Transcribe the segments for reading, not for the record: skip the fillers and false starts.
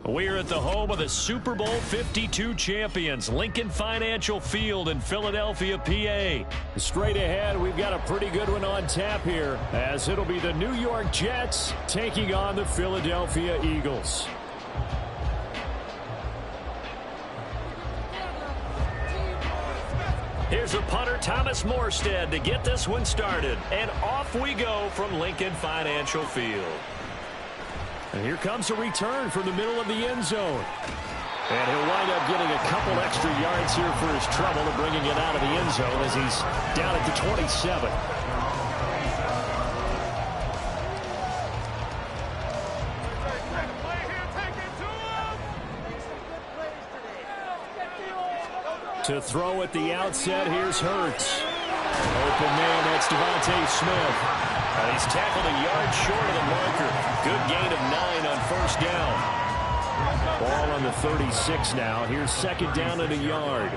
We're at the home of the Super Bowl 52 champions, Lincoln Financial Field in Philadelphia, PA. Straight ahead, we've got a pretty good one on tap here, as it'll be the New York Jets taking on the Philadelphia Eagles. Here's a punter, Thomas Morstead, to get this one started. And off we go from Lincoln Financial Field. And here comes a return from the middle of the end zone. And he'll wind up getting a couple extra yards here for his trouble and bringing it out of the end zone as he's down at the 27. To throw at the outset, here's Hurts. Open man, that's Devontae Smith. He's tackled a yard short of the marker. Good gain of 9 on first down. Ball on the 36 now. Here's second down and a yard.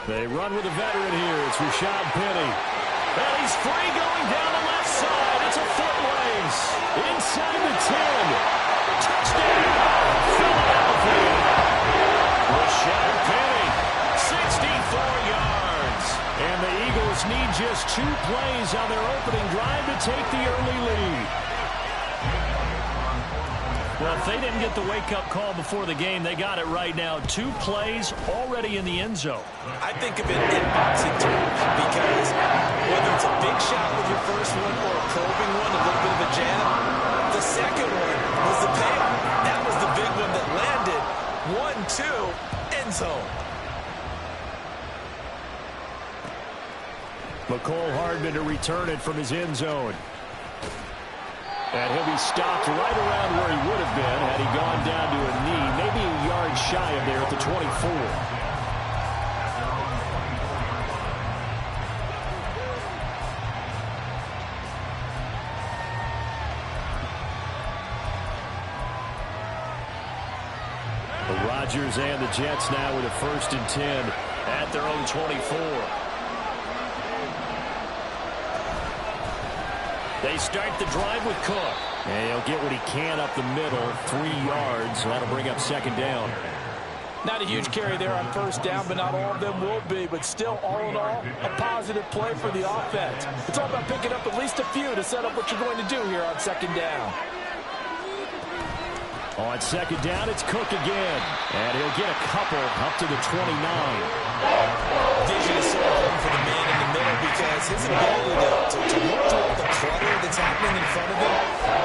They run with a veteran here. It's Rashad Penny. And he's free going down the left side. It's a foot race. Inside the 10. Touchdown, Philadelphia. Rashad Penny, 64 yards. And the Eagles need just 2 plays on their opening drive to take the early lead. Well, if they didn't get the wake-up call before the game, they got it right now. 2 plays already in the end zone. I think of it in boxing terms because whether it's a big shot with your first one or a probing one, a little bit of a jab, the second one was the payoff. That was the big one that landed. 1-2, end zone. McCole Hardman to return it from his end zone. And he'll be stopped right around where he would have been had he gone down to a knee, maybe a yard shy of there at the 24. The Rodgers and the Jets now with a 1st and 10 at their own 24. They start the drive with Cook. And he'll get what he can up the middle, 3 yards. So that'll bring up second down. Not a huge carry there on first down, but not all of them will be. But still, all in all, a positive play for the offense. It's all about picking up at least a few to set up what you're going to do here on second down. On second down, it's Cook again. And he'll get a couple up to the 29. Vision is so important for the man in the middle because his ability to look through all the clutter that's happening in front of him,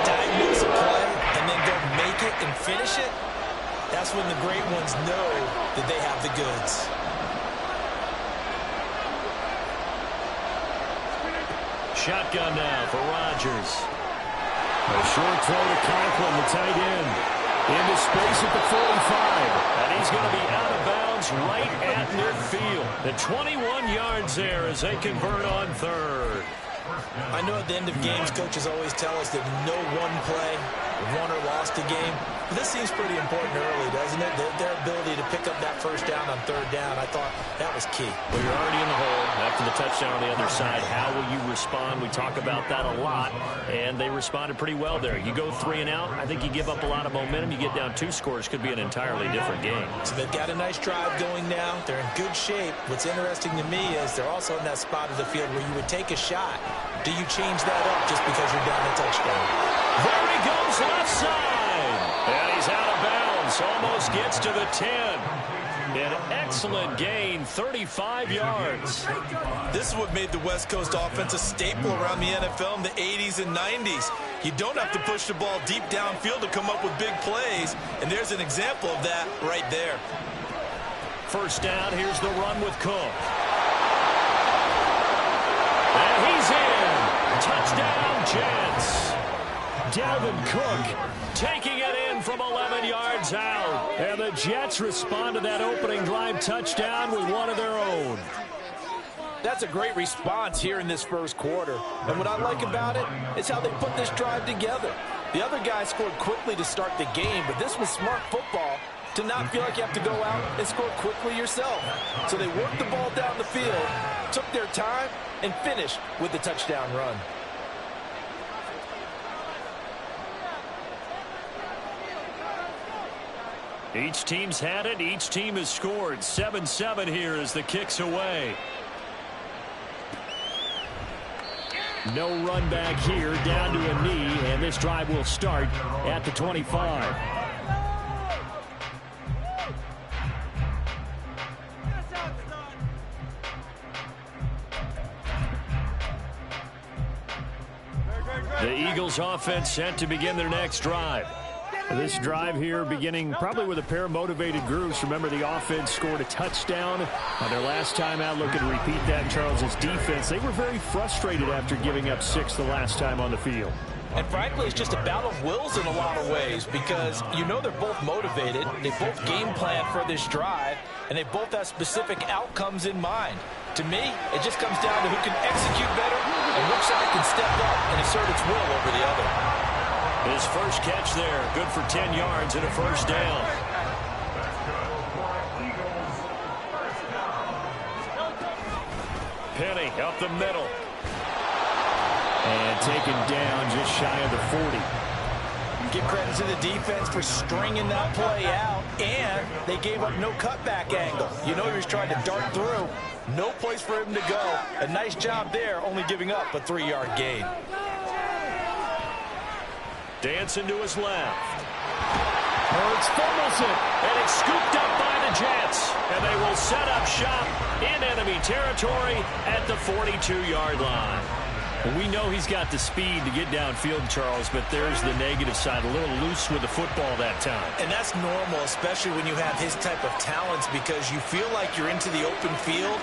diagnose a play, and then go make it and finish it, that's when the great ones know that they have the goods. Shotgun now for Rodgers. A short throw to Conklin, the tight end. Into space at the 45. And he's going to be out of bounds right at midfield. The 21 yards there as they convert on 3rd. I know at the end of games, coaches always tell us that no one play won or lost a game. But this seems pretty important early, doesn't it? Their ability to pick up that first down on 3rd down, I thought that was key. Well, you're already in the hole after the touchdown on the other side. How will you respond? We talk about that a lot, and they responded pretty well there. You go 3 and out, I think you give up a lot of momentum. You get down 2 scores, could be an entirely different game. So they've got a nice drive going now. They're in good shape. What's interesting to me is they're also in that spot of the field where you would take a shot. Do you change that up just because you're down a touchdown? There he goes left side. And he's out of bounds. Almost gets to the 10. An excellent gain, 35 yards. This is what made the West Coast offense a staple around the NFL in the 80s and 90s. You don't have to push the ball deep downfield to come up with big plays. And there's an example of that right there. First down, here's the run with Cook. And he's in. Touchdown, Jets. Dalvin Cook taking it in from 11 yards out. And the Jets respond to that opening drive touchdown with one of their own. That's a great response here in this first quarter. And what I like about it is how they put this drive together. The other guy scored quickly to start the game, but this was smart football to not feel like you have to go out and score quickly yourself. So they worked the ball down the field, took their time, and finished with the touchdown run. Each team's had it. Each team has scored. 7-7 here as the kick's away. No run back here, down to a knee, and this drive will start at the 25. The Eagles offense set to begin their next drive. This drive here beginning probably with a pair of motivated groups. Remember, the offense scored a touchdown on their last time out. Looking to repeat that in Charles's defense. They were very frustrated after giving up 6 the last time on the field. And frankly, it's just a battle of wills in a lot of ways because you know they're both motivated. They both game plan for this drive, and they both have specific outcomes in mind. To me, it just comes down to who can execute better and which side can step up and assert its will over the other. His first catch there, good for 10 yards and a first down. Penny up the middle. And taken down just shy of the 40. Give credit to the defense for stringing that play out, and they gave up no cutback angle. You know he was trying to dart through. No place for him to go. A nice job there, only giving up a 3-yard gain. Dancing to his left. Hurts fumbles it, and it's scooped up by the Jets. And they will set up shop in enemy territory at the 42-yard line. Well, we know he's got the speed to get downfield, Charles, but there's the negative side. A little loose with the football that time. And that's normal, especially when you have his type of talents, because you feel like you're into the open field,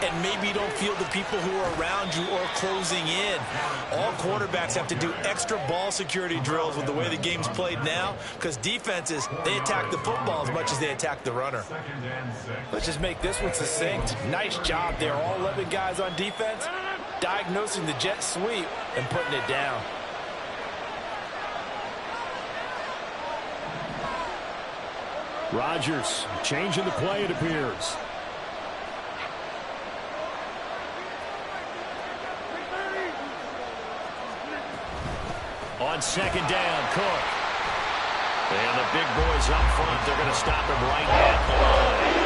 and maybe you don't feel the people who are around you or closing in. All quarterbacks have to do extra ball security drills with the way the game's played now, because defenses, they attack the football as much as they attack the runner. Let's just make this one succinct. Nice job there. All 11 guys on defense, diagnosing the jet sweep and putting it down. Rodgers changing the play, it appears. On second down, Cook. And the big boys up front, they're going to stop him right at the line.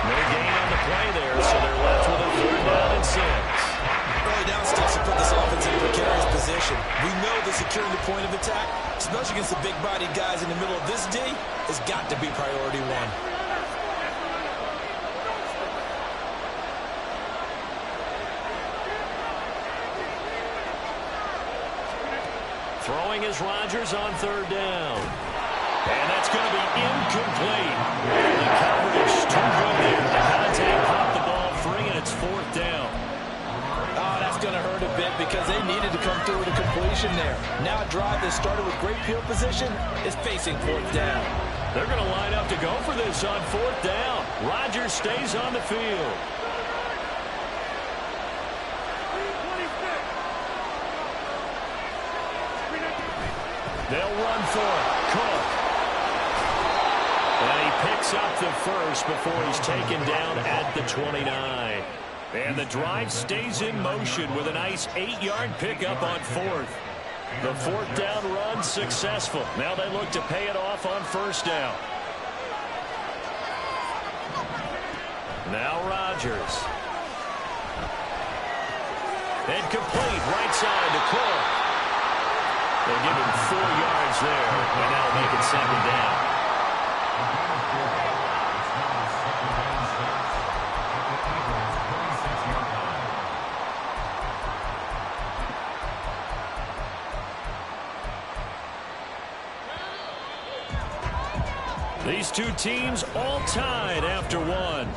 No gain on the play there, so they're left with a 3rd down and 6. Early down steps to put this offense in a precarious position. We know that securing the point of attack, especially against the big-bodied guys in the middle of this D, has got to be priority 1. Throwing is Rodgers on 3rd down. And that's going to be incomplete. And the coverage too good there. The contact caught the ball free, and it's 4th down. Oh, that's going to hurt a bit because they needed to come through with a completion there. Now a drive that started with great field position is facing 4th down. They're going to line up to go for this on 4th down. Rodgers stays on the field. They'll run for it. Cook. And he picks up the first before he's taken down at the 29. And the drive stays in motion with a nice 8-yard pickup on 4th. The 4th down run successful. Now they look to pay it off on 1st down. Now Rodgers. And complete right side to Cook. They'll give him 4 yards there, and that'll make it 2nd down. These two teams all tied after 1.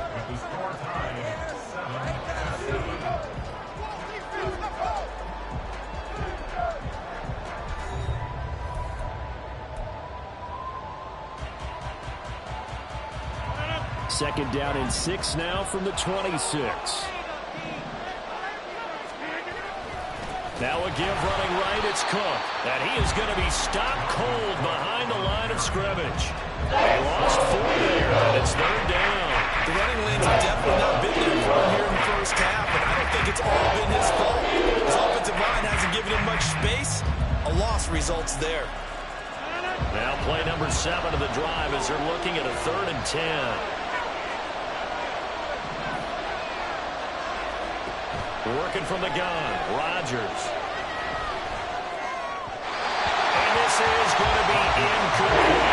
Second down and 6 now from the 26. Now a give running right, it's Cook. And he is going to be stopped cold behind the line of scrimmage. They lost 4 there, and it's 3rd down. The running lanes have definitely not been there for him here in the first half, and I don't think it's all been his fault. His offensive line hasn't given him much space. A loss results there. Now play number 7 of the drive as they're looking at a 3rd and 10. Working from the gun, Rodgers. And this is going to be incomplete.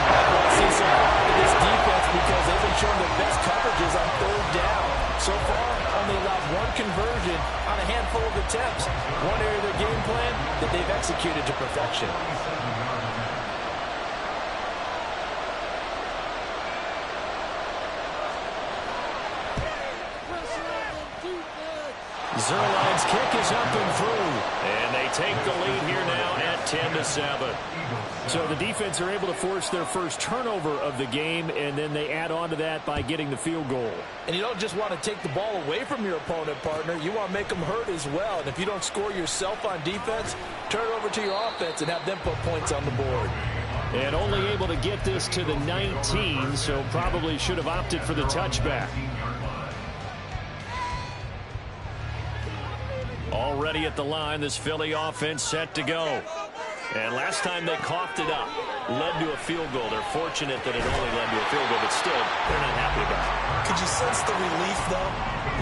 I want to see some pride in this defense because they've been showing their best coverages on 3rd down. So far, only allowed 1 conversion on a handful of attempts. One area of their game plan that they've executed to perfection. Zerline's kick is up and through. And they take the lead here now at 10-7. So the defense are able to force their first turnover of the game, and then they add on to that by getting the field goal. And you don't just want to take the ball away from your opponent, partner. You want to make them hurt as well. And if you don't score yourself on defense, turn it over to your offense and have them put points on the board. And only able to get this to the 19, so probably should have opted for the touchback. Already at the line, this Philly offense set to go. And last time they coughed it up, led to a field goal. They're fortunate that it only led to a field goal, but still, they're not happy about it. Could you sense the relief, though,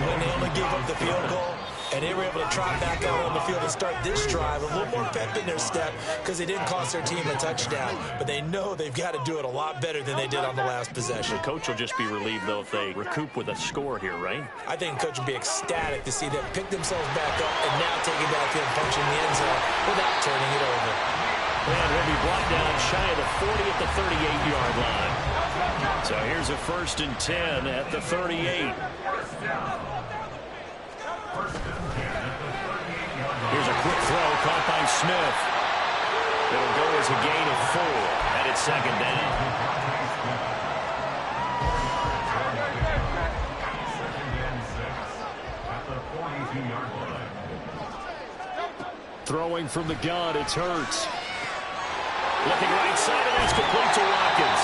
when they only gave up the field goal? And they were able to trot back out on the field and start this drive. A little more pep in their step because they didn't cost their team a touchdown. But they know they've got to do it a lot better than they did on the last possession. The coach will just be relieved, though, if they recoup with a score here, right? I think the coach will be ecstatic to see them pick themselves back up and now take it back and punch in the end zone without turning it over. And will be brought down shy of the 40 at the 38-yard line. So here's a 1st and 10 at the 38. Here's a quick throw caught by Smith. It'll go as a gain of 4, and it's 2nd down. Throwing from the gun, it's Hurts. Looking right side, and that's complete to Watkins.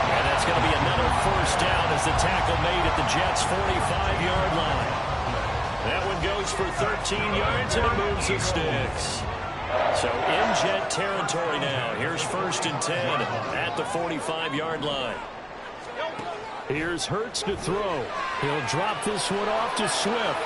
And that's going to be another 1st down as the tackle made at the Jets' 45-yard line. That one goes for 13 yards, and it moves the sticks. So in Jet territory now. Here's 1st and 10 at the 45-yard line. Here's Hurts to throw. He'll drop this one off to Swift.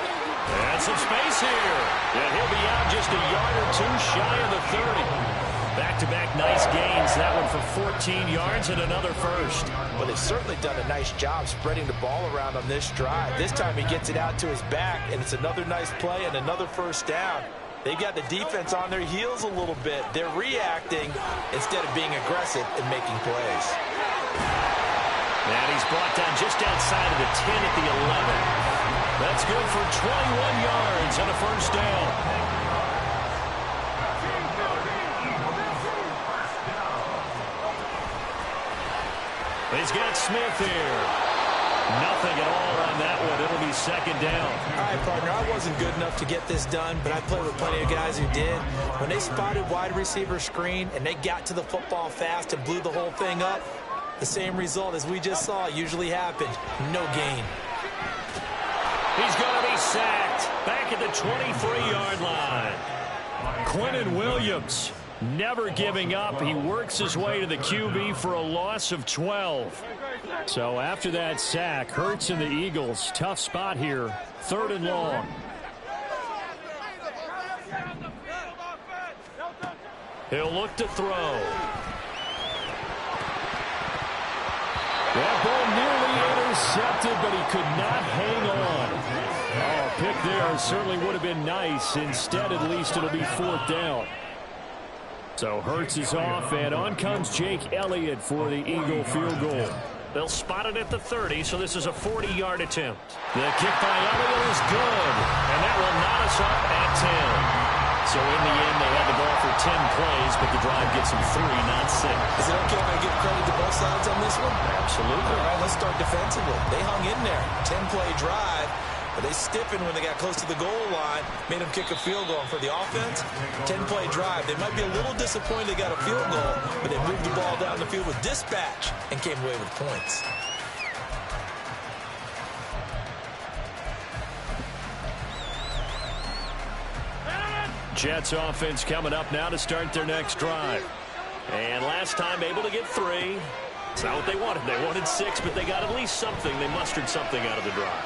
And some space here. And he'll be out just a yard or 2 shy of the 30. Back-to-back nice gains. That one for 14 yards and another 1st. Well, they've certainly done a nice job spreading the ball around on this drive. This time he gets it out to his back, and it's another nice play and another 1st down. They've got the defense on their heels a little bit. They're reacting instead of being aggressive and making plays. And he's brought down just outside of the 10 at the 11. That's good for 21 yards and a 1st down. He's got Smith here. Nothing at all on that one. It'll be 2nd down. All right, partner, I wasn't good enough to get this done, but I played with plenty of guys who did. When they spotted wide receiver screen and they got to the football fast and blew the whole thing up, the same result as we just saw usually happened. No gain. He's going to be sacked back at the 23-yard line. Quinnen Williams never giving up. He works his way to the QB for a loss of 12. So after that sack, Hurts and the Eagles, tough spot here. 3rd and long. He'll look to throw. That ball nearly intercepted, but he could not hang on. Oh, pick there certainly would have been nice. Instead, at least it'll be 4th down. So Hurts is off, and on comes Jake Elliott for the Eagle field goal. They'll spot it at the 30, so this is a 40-yard attempt. The kick by Elliott is good, and that will knot us up at 10. So in the end, they had the ball for 10 plays, but the drive gets them 3, not 6. Is it okay if I give credit to both sides on this one? Absolutely. All right, let's start defensively. They hung in there. 10-play drive. But they stiffened when they got close to the goal line, made them kick a field goal. And for the offense, 10-play drive. They might be a little disappointed they got a field goal, but they moved the ball down the field with dispatch and came away with points. Jets offense coming up now to start their next drive. And last time able to get 3. It's not what they wanted. They wanted 6, but they got at least something. They mustered something out of the drive.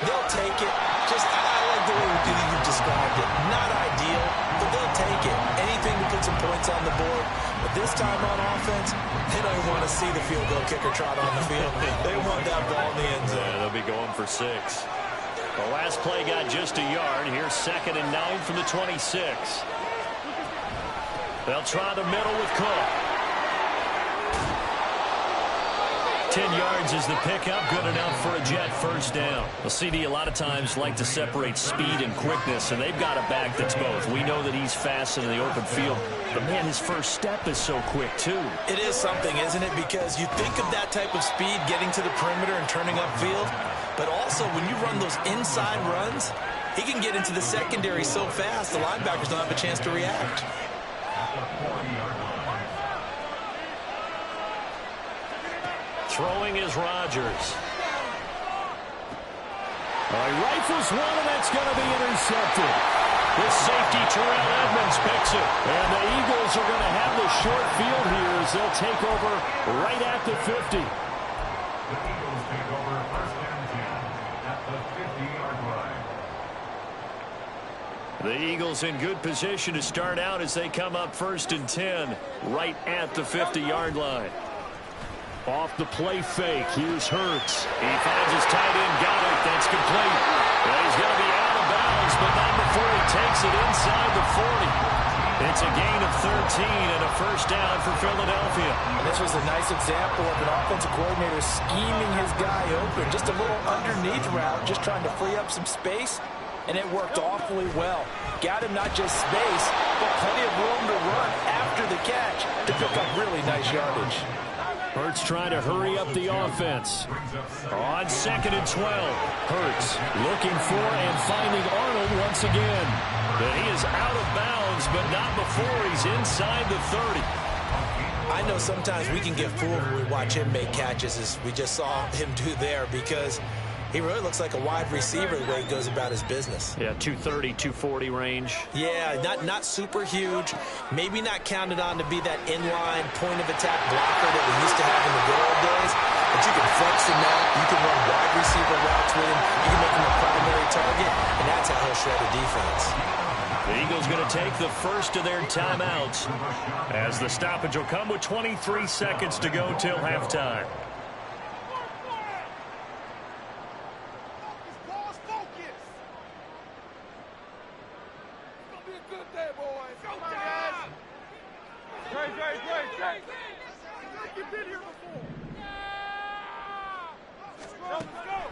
They'll take it. I like the way you described it. Not ideal, but they'll take it. Anything to put some points on the board. But this time on offense, they don't even want to see the field goal kicker trot on the field. They want that ball in the end zone. Yeah, they'll be going for 6. The last play got just a yard. Here's 2nd and 9 from the 26. They'll try the middle with Cook. 10 yards is the pickup. Good enough for a Jet first down. Well, CD a lot of times like to separate speed and quickness, and they've got a back that's both. We know that he's fast in the open field, but, man, his first step is so quick, too. It is something, isn't it? Because you think of that type of speed getting to the perimeter and turning upfield, but also when you run those inside runs, he can get into the secondary so fast the linebackers don't have a chance to react. Throwing is Rodgers. He rifles one, and that's going to be intercepted. This safety, Terrell Edmonds, picks it. And the Eagles are going to have the short field here as they'll take over right at the 50. The Eagles take over 1st and 10 at the 50-yard line. The Eagles in good position to start out as they come up 1st and 10 right at the 50-yard line. Off the play fake, here's Hurts. He finds his tight end, got it, that's complete. And he's going to be out of bounds, but not before he takes it inside the 40. It's a gain of 13 and a first down for Philadelphia. And this was a nice example of an offensive coordinator scheming his guy open. Just a little underneath route, just trying to free up some space, and it worked awfully well. Got him not just space, but plenty of room to run after the catch to pick up really nice yardage. Hurts trying to hurry up the offense. On 2nd and 12. Hurts looking for and finding Arnold once again. But he is out of bounds, but not before he's inside the 30. I know sometimes we can get fooled when we watch him make catches, as we just saw him do there, because he really looks like a wide receiver the way he goes about his business. Yeah, 230, 240 range. Yeah, not super huge. Maybe not counted on to be that inline point-of-attack blocker that we used to have in the good old days. But you can flex him out. You can run wide receiver routes with him. You can make him a primary target, and that's how he'll shred a defense. The Eagles going to take the first of their timeouts as the stoppage will come with 23 seconds to go till halftime.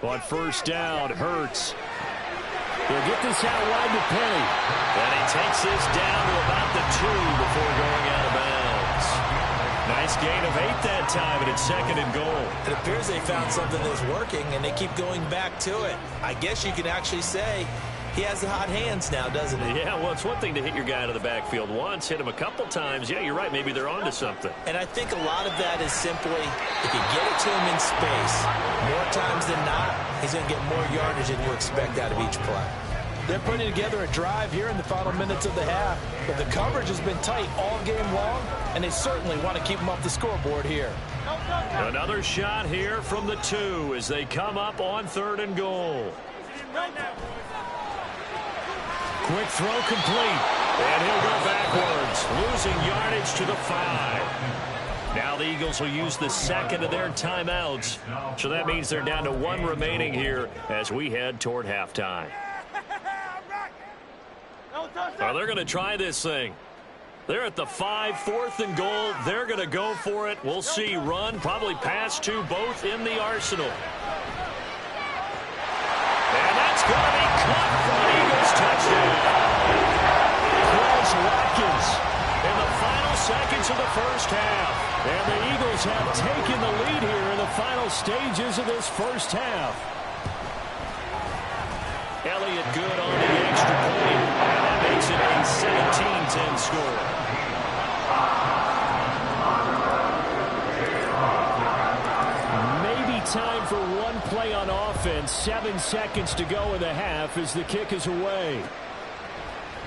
On first down, Hurts. He'll get this out wide to Penny. And he takes this down to about the 2 before going out of bounds. Nice gain of 8 that time, and it's 2nd and goal. It appears they found something that's working, and they keep going back to it. I guess you can actually say he has the hot hands now, doesn't he? Yeah, well, it's one thing to hit your guy out of the backfield once, hit him a couple times. Yeah, you're right. Maybe they're onto something. And I think a lot of that is simply if you get it to him in space, more times than not, he's going to get more yardage than you expect out of each play. They're putting together a drive here in the final minutes of the half, but the coverage has been tight all game long, and they certainly want to keep them off the scoreboard here. Another shot here from the 2 as they come up on 3rd and goal. Quick throw complete. And he'll go backwards, losing yardage to the 5. Now the Eagles will use the 2nd of their timeouts. So that means they're down to 1 remaining here as we head toward halftime. Well, they're going to try this thing. They're at the 5, 4th and goal. They're going to go for it. We'll see. Run, probably pass to both in the arsenal. And that's going to be caught for an Eagles touchdown. Chris Watkins In the final seconds of the first half. And the Eagles have taken the lead here in the final stages of this first half. Elliott good on the extra point. And that makes it a 17-10 score. Maybe time for one play on offense. 7 seconds to go in the half as the kick is away.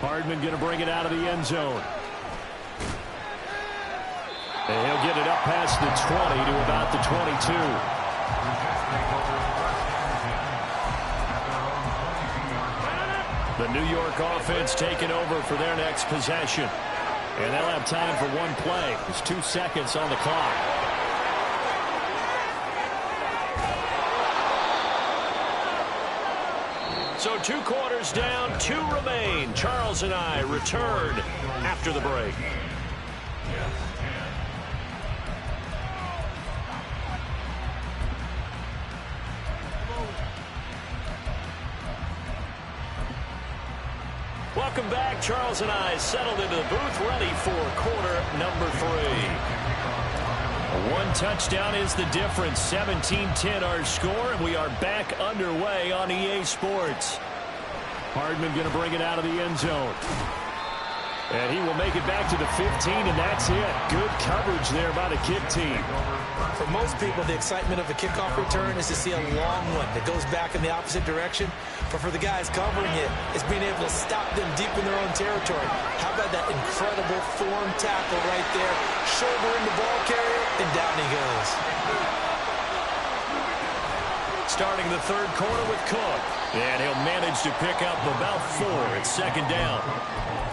Hardman going to bring it out of the end zone. And he'll get it up past the 20 to about the 22. The New York offense taking over for their next possession. And they'll have time for one play. There's 2 seconds on the clock. So 2 quarters down, 2 remain. Charles and I return after the break. Welcome back. Charles and I settled into the booth, ready for quarter number 3. 1 touchdown is the difference. 17-10 our score, and we are back underway on EA Sports. Hardman going to bring it out of the end zone. And he will make it back to the 15, and that's it. Good coverage there by the kick team. For most people, the excitement of a kickoff return is to see a long one that goes back in the opposite direction. But for the guys covering it, it's being able to stop them deep in their own territory. How about that incredible form tackle right there? Shoulder in the ball carrier, and down he goes. Starting the 3rd quarter with Cook. And he'll manage to pick up about 4 at 2nd down.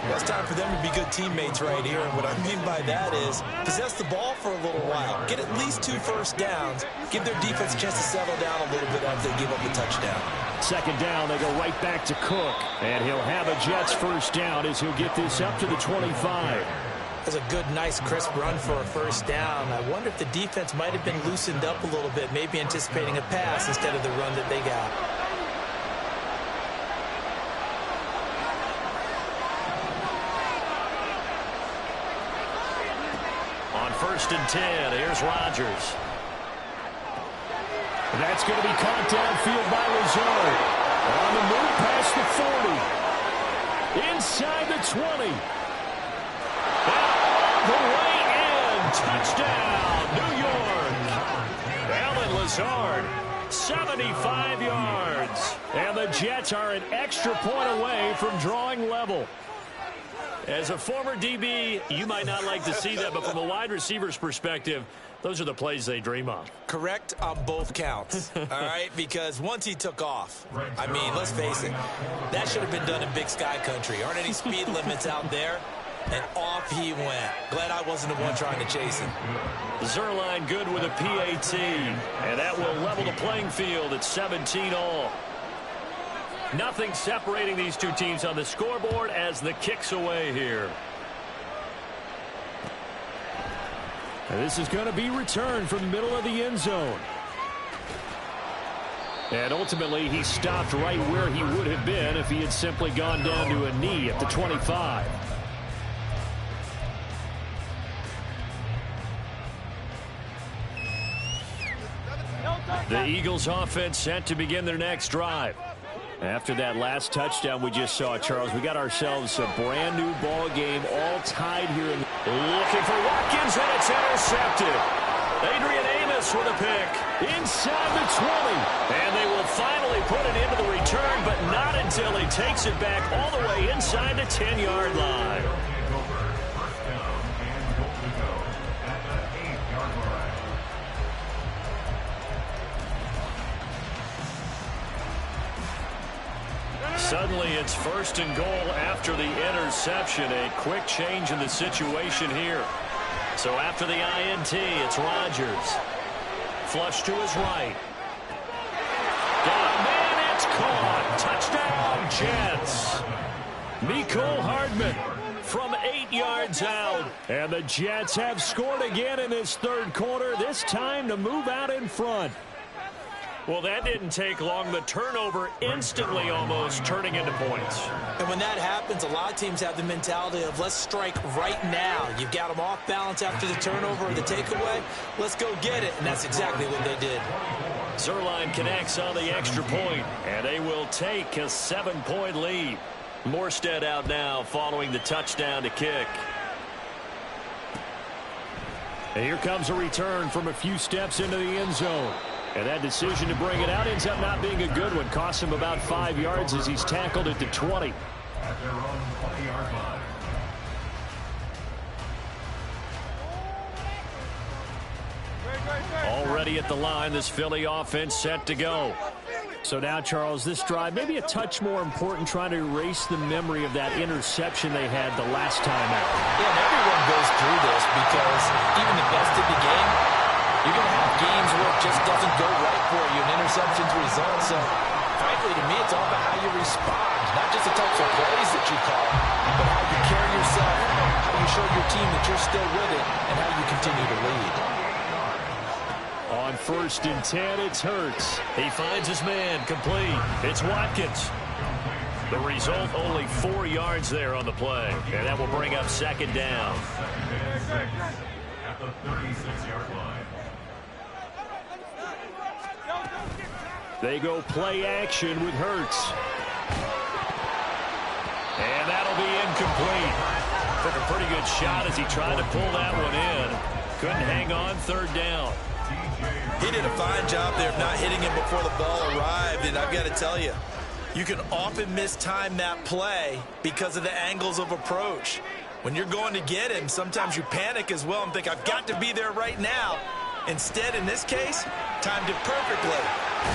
Well, it's time for them to be good teammates right here. And what I mean by that is possess the ball for a little while. Get at least 2 first downs. Give their defense a chance to settle down a little bit after they give up a touchdown. 2nd down, they go right back to Cook. And he'll have a Jets first down as he'll get this up to the 25. That's a good, nice, crisp run for a first down. I wonder if the defense might have been loosened up a little bit, maybe anticipating a pass instead of the run that they got. On 1st and 10, here's Rodgers. That's going to be caught downfield by Lazard. On the move past the 40. Inside the 20. The way in. Touchdown, New York. Alan Lazard, 75 yards. And the Jets are an extra point away from drawing level. As a former DB, you might not like to see that, but from a wide receiver's perspective, those are the plays they dream of. Correct on both counts, all right? Because once he took off, I mean, let's face it, that should have been done in Big Sky Country. Aren't any speed limits out there? And off he went. Glad I wasn't the one trying to chase him. Zerline good with a PAT. And that will level the playing field at 17-all. Nothing separating these two teams on the scoreboard as the kick's away here. And this is going to be returned from the middle of the end zone. And ultimately, he stopped right where he would have been if he had simply gone down to a knee at the 25. The Eagles offense set to begin their next drive. After that last touchdown we just saw, Charles, we got ourselves a brand new ball game, all tied here. Looking for Watkins, and it's intercepted. Adrian Amos with a pick inside the 20. And they will finally put it into the return, but not until he takes it back all the way inside the 10-yard line. Suddenly, it's 1st and goal after the interception. A quick change in the situation here. So after the INT, it's Rodgers. Flush to his right. Got a man, it's caught. Touchdown, Jets. Mecole Hardman from 8 yards out. And the Jets have scored again in this 3rd quarter, this time to move out in front. Well, that didn't take long. The turnover instantly almost turning into points. And when that happens, a lot of teams have the mentality of let's strike right now. You've got them off balance after the turnover or the takeaway. Let's go get it. And that's exactly what they did. Zerline connects on the extra point, and they will take a 7-point lead. Morstead out now following the touchdown to kick. And here comes a return from a few steps into the end zone. And that decision to bring it out ends up not being a good one. Costs him about 5 yards as he's tackled at the 20. At their own 20-yard line. Already at the line, this Philly offense set to go. So now, Charles, this drive maybe a touch more important, trying to erase the memory of that interception they had the last time out. Yeah, and everyone goes through this because even the best in the game, you're going to have games where it just doesn't go right for you, and interceptions result. So, frankly, to me, it's all about how you respond, not just the types of plays that you call, but how you carry yourself, how you show your team that you're still with it, and how you continue to lead. On 1st and 10, it's Hurts. He finds his man, complete. It's Watkins. The result, only 4 yards there on the play, and that will bring up 2nd down. At the 36-yard line. They go play action with Hurts. And that'll be incomplete. Took a pretty good shot as he tried to pull that one in. Couldn't hang on, 3rd down. He did a fine job there of not hitting him before the ball arrived, and I've got to tell you, you can often mistime that play because of the angles of approach. When you're going to get him, sometimes you panic as well and think, I've got to be there right now. Instead, in this case, timed it perfectly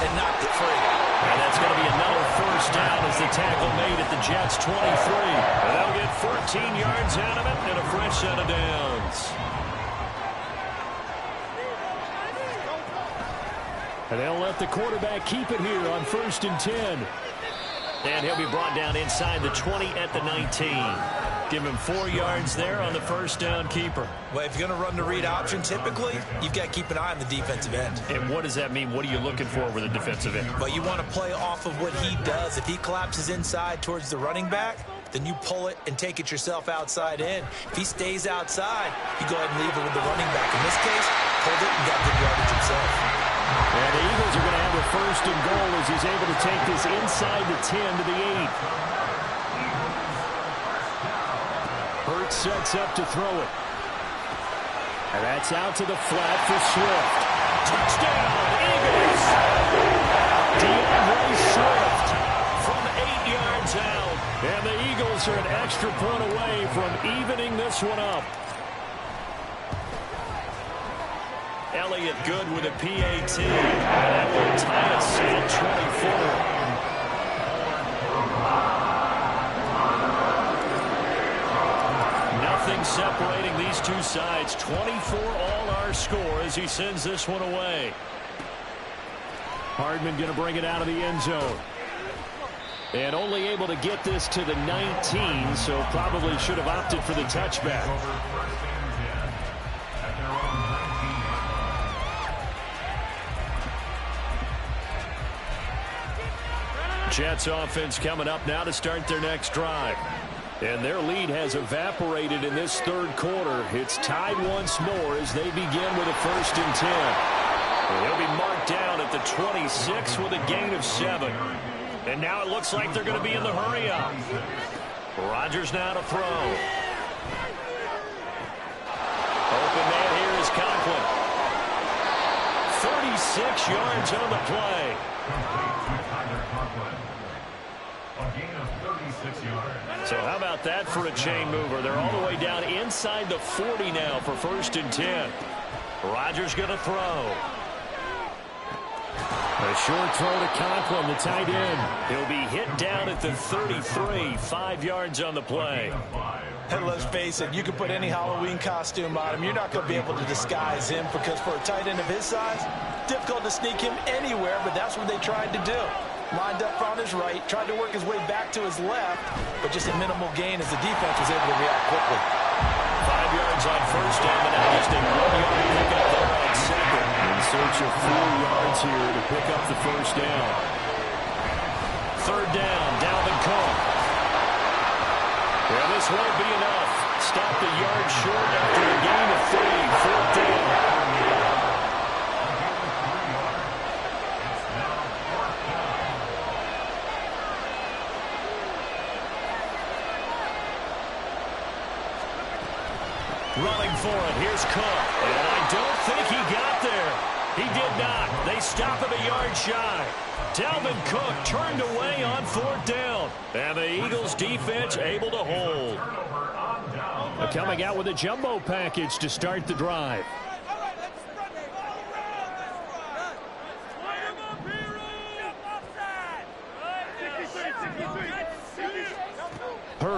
and knocked it free. And that's going to be another 1st down as the tackle made at the Jets' 23. And they'll get 14 yards out of it and a fresh set of downs. And they'll let the quarterback keep it here on 1st and 10. And he'll be brought down inside the 20 at the 19. Give him 4 yards there on the 1st down keeper. Well, if you're going to run the read option, typically, you've got to keep an eye on the defensive end. And what does that mean? What are you looking for with a defensive end? But you want to play off of what he does. If he collapses inside towards the running back, then you pull it and take it yourself outside in. If he stays outside, you go ahead and leave it with the running back. In this case, pulled it and got good yardage himself. And the Eagles are going to have a 1st and goal as he's able to take this inside the 10 to the 8. Hurts sets up to throw it. And that's out to the flat for Swift. Touchdown, Eagles! DeAndre Swift from 8 yards out. And the Eagles are an extra point away from evening this one up. Elliott good with a PAT. And that will tie us at 24. Nothing separating these two sides. 24 all our score as he sends this one away. Hardman going to bring it out of the end zone. And only able to get this to the 19, so probably should have opted for the touchback. Jets offense coming up now to start their next drive. And their lead has evaporated in this 3rd quarter. It's tied once more as they begin with a 1st and 10. They'll be marked down at the 26 with a gain of 7. And now it looks like they're going to be in the hurry up. Rodgers now to throw. Open man here is Conklin. 36 yards on the play. A gain of 36 yards. So how about that for a chain mover? They're all the way down inside the 40 now for 1st and 10. Rodgers going to throw. A short throw to Conklin, the tight end. He'll be hit down at the 33, 5 yards on the play. And let's face it, you can put any Halloween costume on him. You're not going to be able to disguise him because for a tight end of his size, difficult to sneak him anywhere, but that's what they tried to do. Lined up on his right, tried to work his way back to his left, but just a minimal gain as the defense was able to react quickly. 5 yards on 1st down, and now just a 1-yard pickup there on 2nd. In search of 4 yards here to pick up the 1st down. 3rd down, Dalvin Cook. Well, this won't be enough. Stopped a yard short after a gain of 3. 4th down. Running for it. Here's Cook. And I don't think he got there. He did not. They stop him a yard shy. Dalvin Cook turned away on 4th down. And the Eagles defense able to hold. Coming out with a jumbo package to start the drive.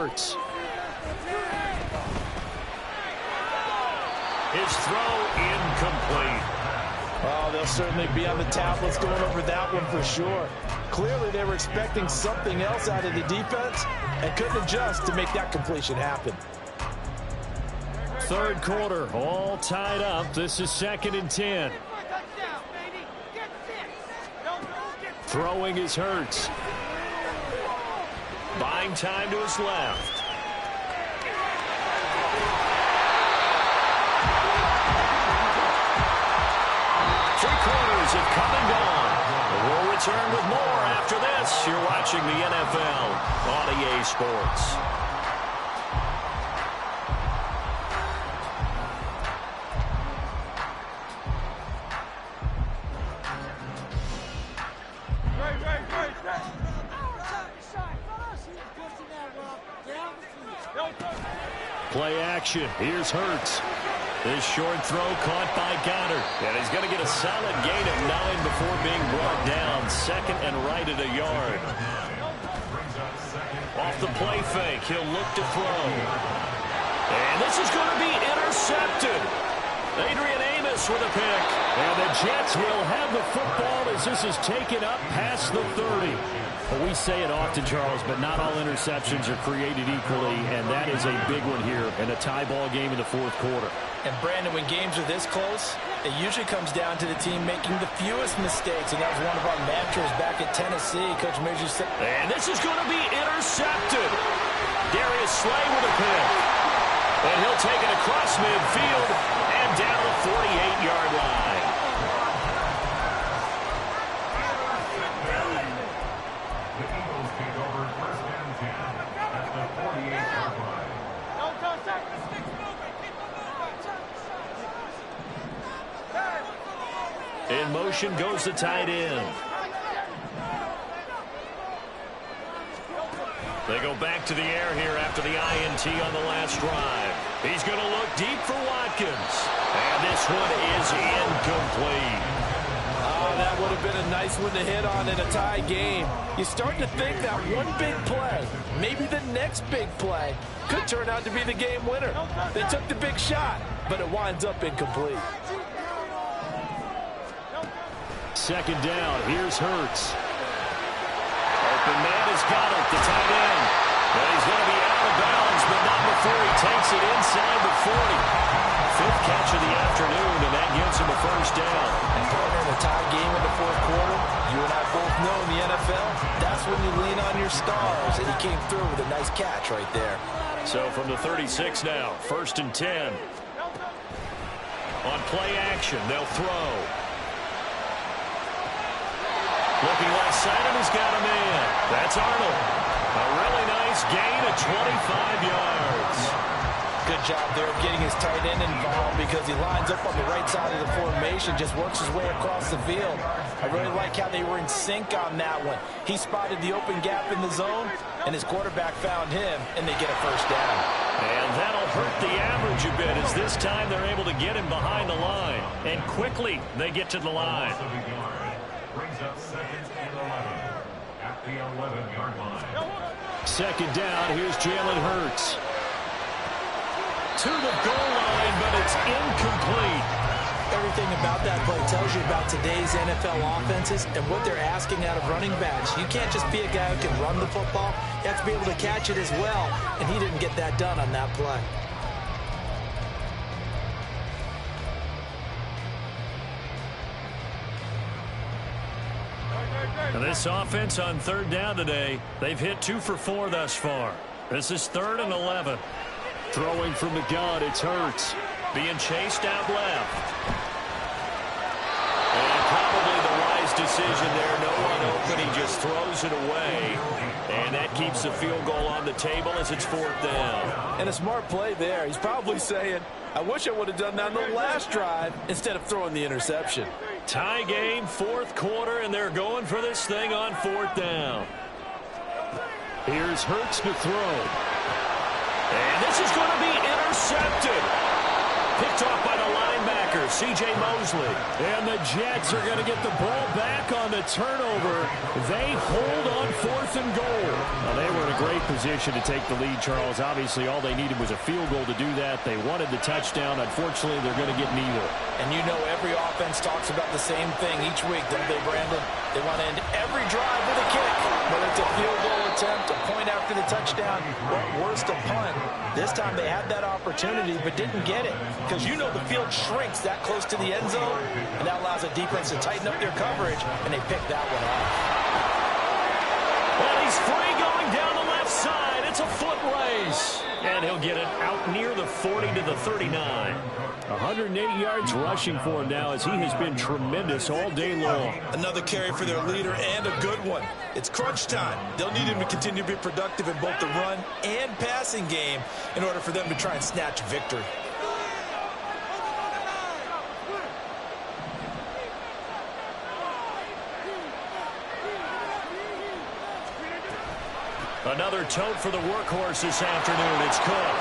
Hurts. His throw incomplete. Oh, they'll certainly be on the tablets going over that one for sure. Clearly, they were expecting something else out of the defense and couldn't adjust to make that completion happen. Third quarter, all tied up. This is 2nd and 10. Throwing is Hurts. Buying time to his left. Three quarters have come and gone. We'll return with more after this. You're watching the NFL on EA Sports. Play action. Here's Hurts. This short throw caught by Goddard. And he's going to get a solid gain of 9 before being brought down. 2nd and right at a yard. Off the play fake, he'll look to throw. And this is going to be intercepted. Adrian Amos with a pick. And the Jets will have the football as this is taken up past the 30. Well, we say it often, Charles, but not all interceptions are created equally, and that is a big one here in a tie ball game in the fourth quarter. And, Brandon, when games are this close, it usually comes down to the team making the fewest mistakes, and that was one of our mantras back at Tennessee. Coach Major said, and this is going to be intercepted. Darius Slay with a pick. And he'll take it across midfield and down the 48-yard line. In motion goes the tight end. They go back to the air here after the INT on the last drive. He's going to look deep for Watkins. And this one is incomplete. oh, that would have been a nice one to hit on in a tie game. You start to think that one big play, maybe the next big play, could turn out to be the game winner. They took the big shot, but it winds up incomplete. 2nd down. Here's Hurts. Open man has got it, the tight end. And he's going to be out of bounds, but not before he takes it inside the 40. 5th catch of the afternoon, and that gives him a first down. And partner, in a tie game in the fourth quarter, you and I both know in the NFL, that's when you lean on your stars, and he came through with a nice catch right there. So from the 36 now, 1st and 10. On play action, they'll throw. Looking left side, and he's got a man. That's Arnold. A really nice gain of 25 yards. Good job there of getting his tight end involved because he lines up on the right side of the formation, just works his way across the field. I really like how they were in sync on that one. He spotted the open gap in the zone, and his quarterback found him, and they get a first down. And that'll hurt the average a bit as this time they're able to get him behind the line. And quickly they get to the line. Brings up 2nd and 11 at the 11-yard line. 2nd down. Here's Jalen Hurts. To the goal line, but it's incomplete. Everything about that play tells you about today's NFL offenses and what they're asking out of running backs. You can't just be a guy who can run the football. You have to be able to catch it as well, and he didn't get that done on that play. And this offense on 3rd down today, they've hit 2 for 4 thus far. This is 3rd and 11. Throwing from the gun, it's Hurts. Being chased out left. And probably the wise decision there. No one open. He just throws it away. And that keeps the field goal on the table as it's 4th down. And a smart play there. He's probably saying, I wish I would have done that on the last drive instead of throwing the interception. Tie game, 4th quarter, and they're going for this thing on 4th down. Here's Hurts to throw. And this is going to be intercepted. Picked off by the linebacker, C.J. Mosley. And the Jets are going to get the ball back on the turnover. They hold on 4th and goal. Well, they were in a great position to take the lead, Charles. Obviously, all they needed was a field goal to do that. They wanted the touchdown. Unfortunately, they're going to get neither. And you know every offense talks about the same thing each week, don't they, Brandon? They want to end every drive with a kick. Whether it's a field goal attempt, a point after the touchdown, or worst, a punt. This time they had that opportunity but didn't get it. Because you know the field shrinks that close to the end zone, and that allows a defense to tighten up their coverage, and they picked that one off. Well, he's free going down the left side. It's a foot race. And he'll get it out near the 40 to the 39. 108 yards rushing for him now as he has been tremendous all day long. Another carry for their leader and a good one. It's crunch time. They'll need him to continue to be productive in both the run and passing game in order for them to try and snatch victory. Another tote for the workhorse this afternoon. It's Cook.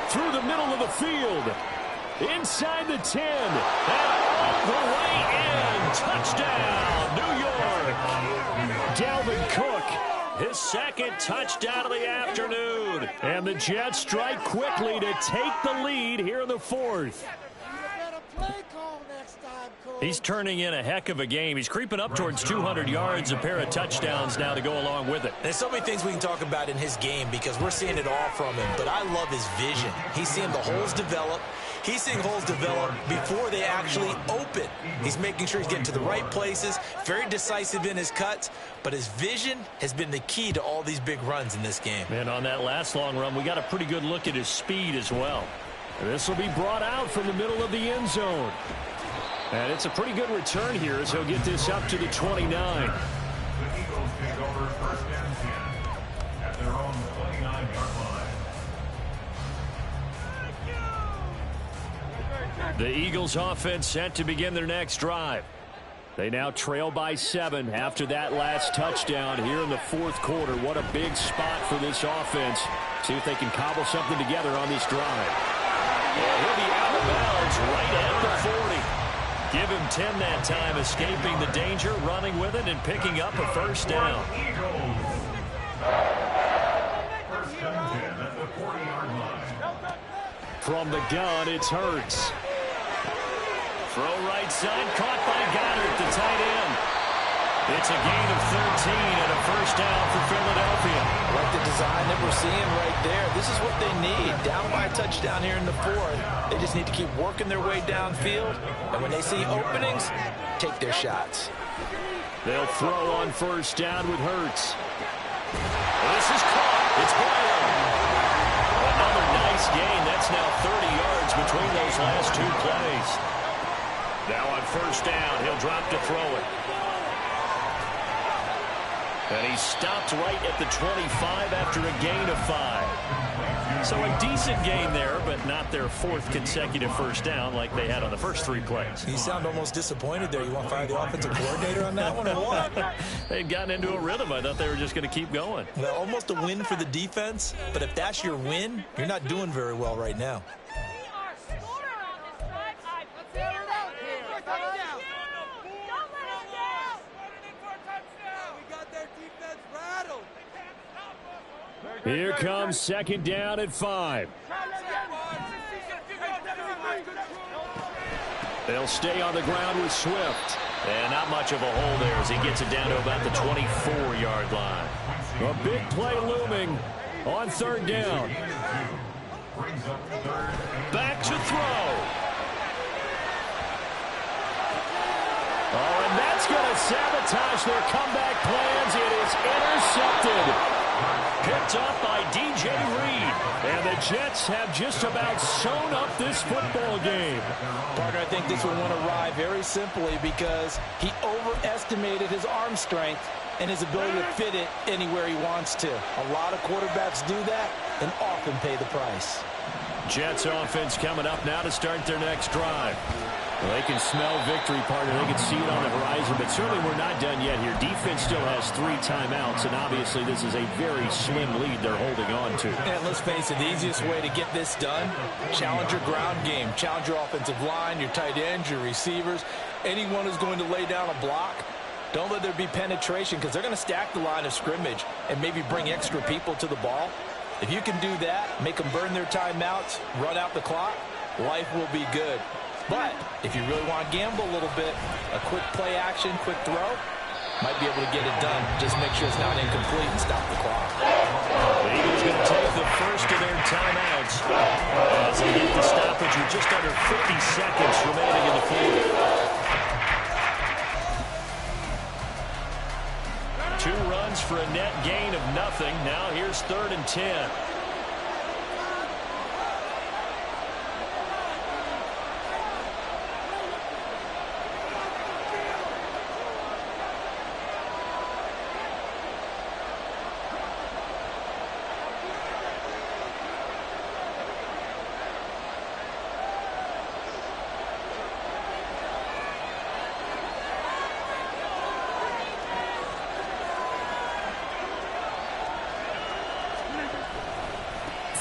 Through the middle of the field. Inside the 10. And all the way in. Touchdown, New York. Dalvin Cook. His second touchdown of the afternoon. And the Jets strike quickly to take the lead here in the 4th. He's turning in a heck of a game. He's creeping up towards 200 yards, a pair of touchdowns now to go along with it. There's so many things we can talk about in his game because we're seeing it all from him, but I love his vision. He's seeing the holes develop. He's seeing holes develop before they actually open. He's making sure he's getting to the right places, very decisive in his cuts, but his vision has been the key to all these big runs in this game. And on that last long run, we got a pretty good look at his speed as well. And this will be brought out from the middle of the end zone. And it's a pretty good return here as he'll get this up to the 29. The Eagles take over 1st and 10 at their own 29-yard line. The Eagles offense set to begin their next drive. They now trail by 7 after that last touchdown here in the 4th quarter. What a big spot for this offense. See if they can cobble something together on this drive. Yeah, he'll be out of bounds right at the 40. Give him 10 that time, escaping the danger, running with it, and picking up a first down. First and 10 at the 40-yard line. From the gun, it's Hurts. Throw right side, caught by Goddard, the tight end. It's a gain of 13 and a first down for Philadelphia. I like the design that we're seeing right there. This is what they need. Down by a touchdown here in the 4th. They just need to keep working their way downfield. And when they see openings, take their shots. They'll throw on first down with Hurts. This is caught. It's Brown. Another nice gain. That's now 30 yards between those last two plays. Now on first down, he'll drop to throw it. And he stopped right at the 25 after a gain of 5. So a decent gain there, but not their 4th consecutive first down like they had on the first 3 plays. You sound almost disappointed there. You want to fire the offensive coordinator on that one or what? They'd gotten into a rhythm. I thought they were just going to keep going. Well, almost a win for the defense, but if that's your win, you're not doing very well right now. Here comes second down at 5. They'll stay on the ground with Swift. And not much of a hole there as he gets it down to about the 24-yard line. A big play looming on third down. Back to throw. Oh, and that's going to sabotage their comeback plans. It is intercepted. Picked up by D.J. Reed. And the Jets have just about sewn up this football game. Partner, I think this one went awry very simply because he overestimated his arm strength and his ability to fit it anywhere he wants to. A lot of quarterbacks do that and often pay the price. Jets offense coming up now to start their next drive. Well, they can smell victory, partner. They can see it on the horizon, but certainly we're not done yet here. Defense still has 3 timeouts, and obviously this is a very slim lead they're holding on to. And let's face it, the easiest way to get this done, challenge your ground game. Challenge your offensive line, your tight ends, your receivers, anyone who's going to lay down a block. Don't let there be penetration because they're going to stack the line of scrimmage and maybe bring extra people to the ball. If you can do that, make them burn their timeouts, run out the clock, life will be good. But if you really want to gamble a little bit, a quick play action, quick throw, might be able to get it done. Just make sure it's not incomplete and stop the clock. The Eagles going to take the first of their timeouts as they get the stoppage with just under 50 seconds remaining in the fourth. 2 runs for a net gain of nothing. Now here's 3rd and 10.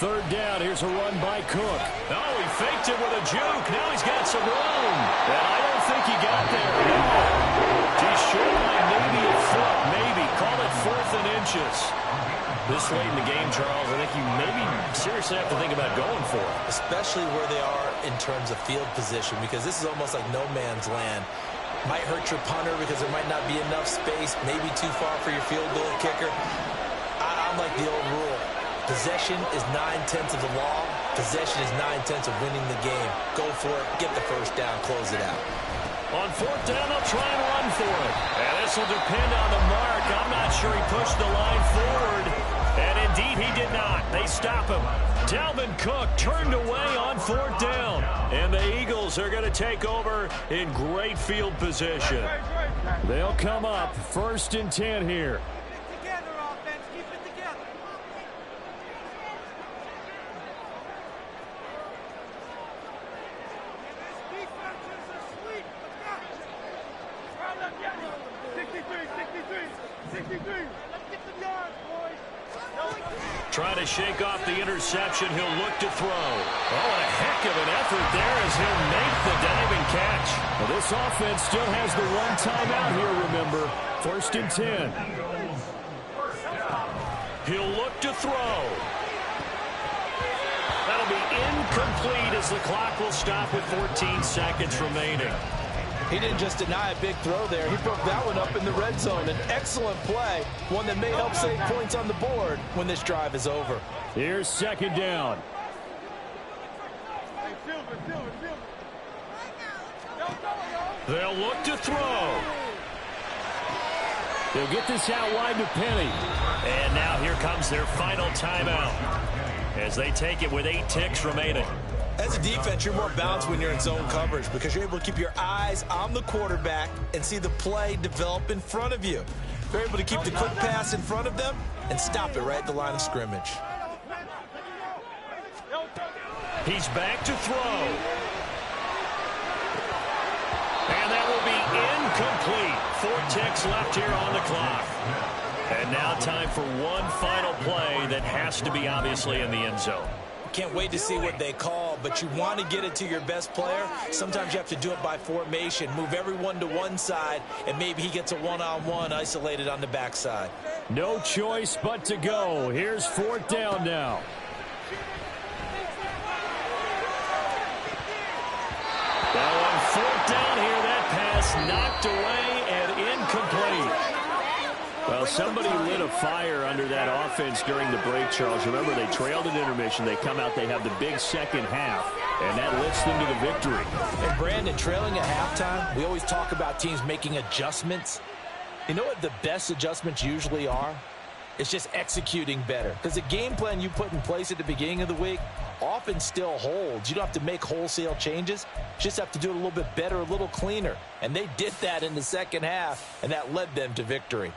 Third down, here's a run by Cook. Oh, he faked it with a juke. Now he's got some room. And I don't think he got there. No. He's short by maybe a foot, maybe. Call it 4th and inches. This late in the game, Charles, I think you maybe seriously have to think about going for it. Especially where they are in terms of field position, because this is almost like no man's land. Might hurt your punter because there might not be enough space, maybe too far for your field goal kicker. I'm like the old rule. Possession is 9/10 of the law. Possession is 9/10 of winning the game. Go for it. Get the first down. Close it out. On 4th down, they'll try and run for it. And this will depend on the mark. I'm not sure he pushed the line forward. And indeed, he did not. They stop him. Dalvin Cook turned away on 4th down. And the Eagles are going to take over in great field position. They'll come up 1st and 10 here. Trying to shake off the interception. He'll look to throw. Oh, and a heck of an effort there as he'll make the diving catch. Well, this offense still has the 1 timeout here, remember. 1st and 10. He'll look to throw. That'll be incomplete as the clock will stop with 14 seconds remaining. He didn't just deny a big throw there. He broke that one up in the red zone. An excellent play, one that may help save points on the board when this drive is over. Here's 2nd down. They'll look to throw. They'll get this out wide to Penny. And now here comes their final timeout as they take it with 8 ticks remaining. As a defense, you're more balanced when you're in zone coverage because you're able to keep your eyes on the quarterback and see the play develop in front of you. You're able to keep the quick pass in front of them and stop it right at the line of scrimmage. He's back to throw. And that will be incomplete. 4 ticks left here on the clock. And now time for one final play that has to be obviously in the end zone. Can't wait to see what they call, but you want to get it to your best player. Sometimes you have to do it by formation. Move everyone to one side, and maybe he gets a one-on-one isolated on the backside. No choice but to go. Here's 4th down now. Now on 4th down here, that pass knocked away and incomplete. Well, somebody lit a fire under that offense during the break, Charles. Remember, they trailed at intermission. They come out, they have the big second half, and that lifts them to the victory. And, Brandon, trailing at halftime, we always talk about teams making adjustments. You know what the best adjustments usually are? It's just executing better. Because the game plan you put in place at the beginning of the week often still holds. You don't have to make wholesale changes. You just have to do it a little bit better, a little cleaner. And they did that in the second half, and that led them to victory.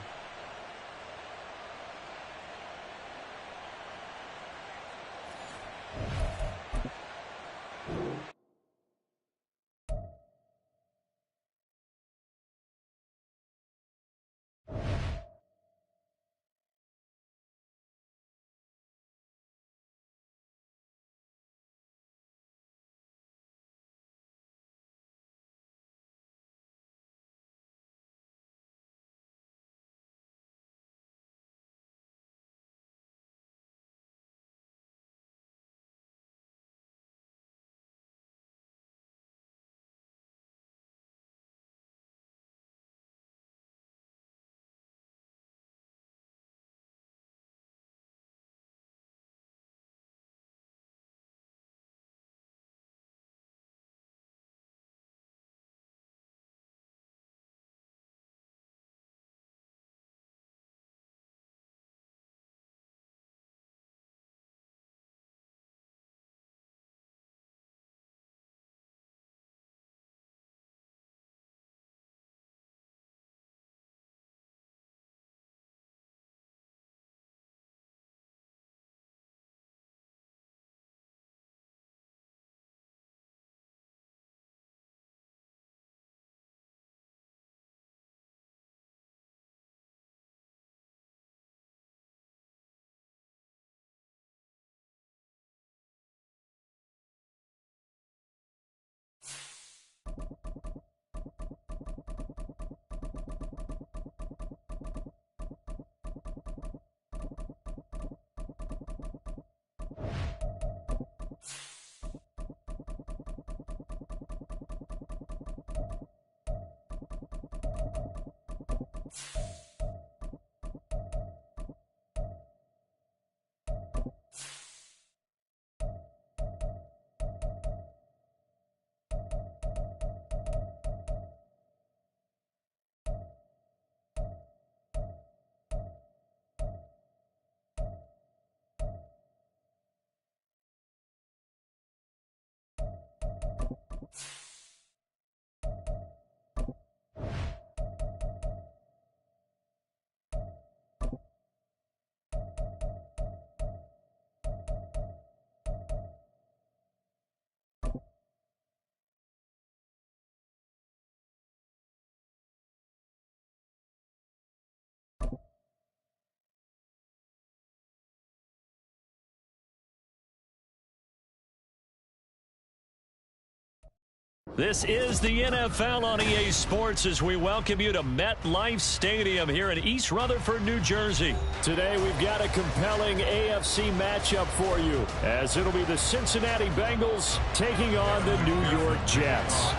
This is the NFL on EA Sports as we welcome you to MetLife Stadium here in East Rutherford, New Jersey. Today we've got a compelling AFC matchup for you as it'll be the Cincinnati Bengals taking on the New York Jets.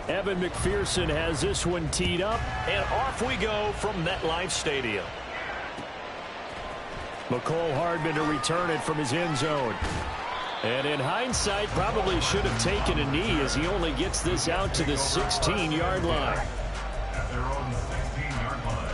Evan McPherson has this one teed up, and off we go from MetLife Stadium. McCole Hardman to return it from his end zone. And in hindsight, probably should have taken a knee as he only gets this out to the 16-yard line. At their own 16-yard line.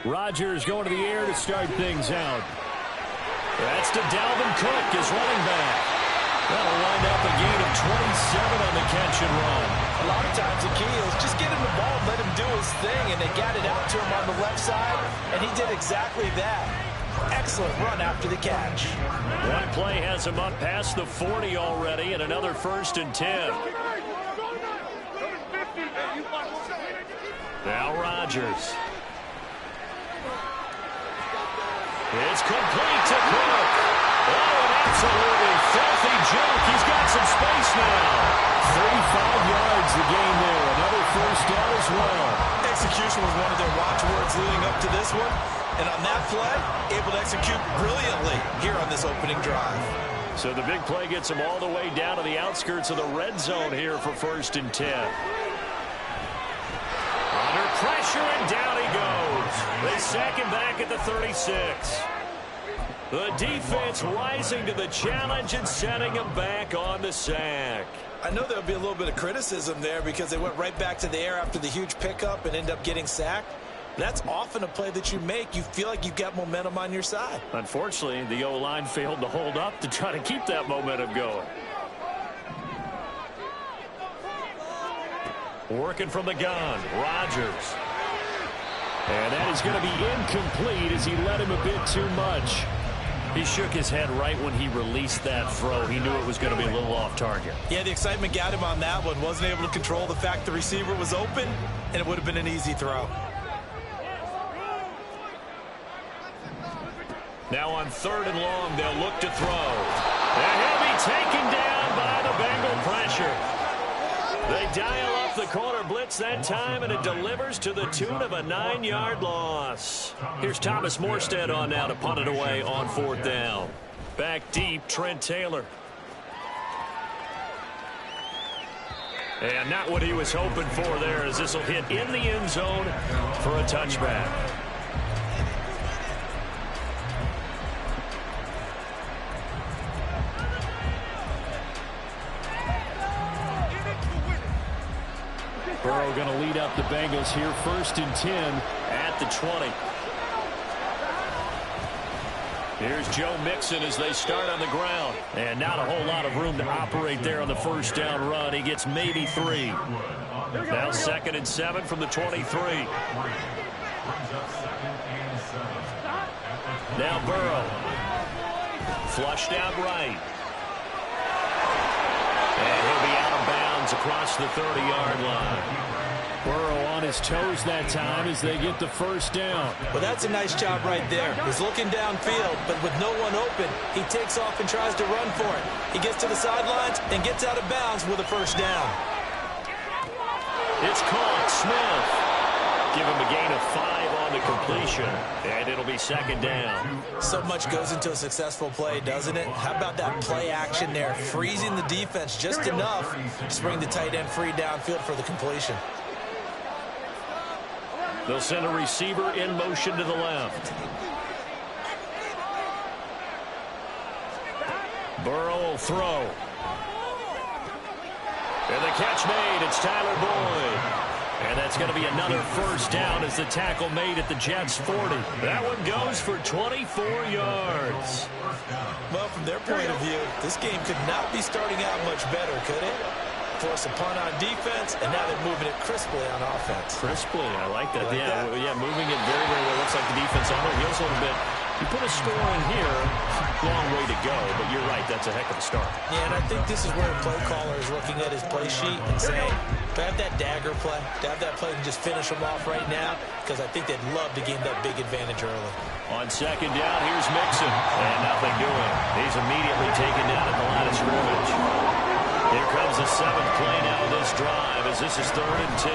Rodgers going to the air to start things out. That's to Dalvin Cook, his running back. That'll wind up a gain of 27 on the catch and run. A lot of times the key is just get him the ball, let him do his thing, and they got it out to him on the left side, and he did exactly that. Excellent run after the catch. One play has him up past the 40 already, and another 1st and 10. Now Rodgers. It's complete to Cook. Oh, an absolutely filthy jump. He's got some space now. 35 yards the gain there. Another 1st down as well. Execution was one of their watchwords leading up to this one. And on that play, able to execute brilliantly here on this opening drive. So the big play gets him all the way down to the outskirts of the red zone here for 1st and 10. Under pressure, and down he goes. They sack him back at the 36. The defense rising to the challenge and setting him back on the sack. I know there'll be a little bit of criticism there because they went right back to the air after the huge pickup and end up getting sacked. That's often a play that you make. You feel like you've got momentum on your side. Unfortunately, the O-line failed to hold up to try to keep that momentum going. Working from the gun, Rodgers. And that is going to be incomplete as he let him a bit too much. He shook his head right when he released that throw. He knew it was going to be a little off target. Yeah, the excitement got him on that one. Wasn't able to control the fact the receiver was open, and it would have been an easy throw. Now on 3rd and long, they'll look to throw. And he'll be taken down by the Bengal pressure. They dial up the corner blitz that time, and it delivers to the tune of a 9-yard loss. Here's Thomas Morstead on now to punt it away on 4th down. Back deep, Trent Taylor. And not what he was hoping for there, as this will hit in the end zone for a touchback. Burrow going to lead up the Bengals here, 1st and 10 at the 20. Here's Joe Mixon as they start on the ground. And not a whole lot of room to operate there on the 1st down run. He gets maybe 3. Now 2nd and 7 from the 23. Now Burrow. Flushed out right. And he'll be out of bounds across the 30-yard line. Burrow on his toes that time as they get the 1st down. Well, that's a nice job right there. He's looking downfield, but with no one open, he takes off and tries to run for it. He gets to the sidelines and gets out of bounds with a 1st down. It's caught. Smith. Give him a gain of 5 on the completion, and it'll be 2nd down. So much goes into a successful play, doesn't it? How about that play action there? Freezing the defense just enough to bring the tight end free downfield for the completion. They'll send a receiver in motion to the left. Burrow will throw. And the catch made. It's Tyler Boyd. And that's going to be another 1st down as the tackle made at the Jets' 40. That one goes for 24 yards. Well, from their point of view, this game could not be starting out much better, could it? Force a punt on defense, and now they're moving it crisply on offense. Crisply, I like that. Yeah, moving it very, very well. Looks like the defense on their heels a little bit. You put a score in here, long way to go, but you're right. night, that's a heck of a start. Yeah, and I think this is where the play caller is looking at his play sheet and saying, do I have that dagger play? Do I have that play and just finish them off right now? Because I think they'd love to gain that big advantage early. On second down, here's Mixon. And nothing doing. He's immediately taken down at the line of scrimmage. Here comes the 7th play now of this drive as this is 3rd and 10.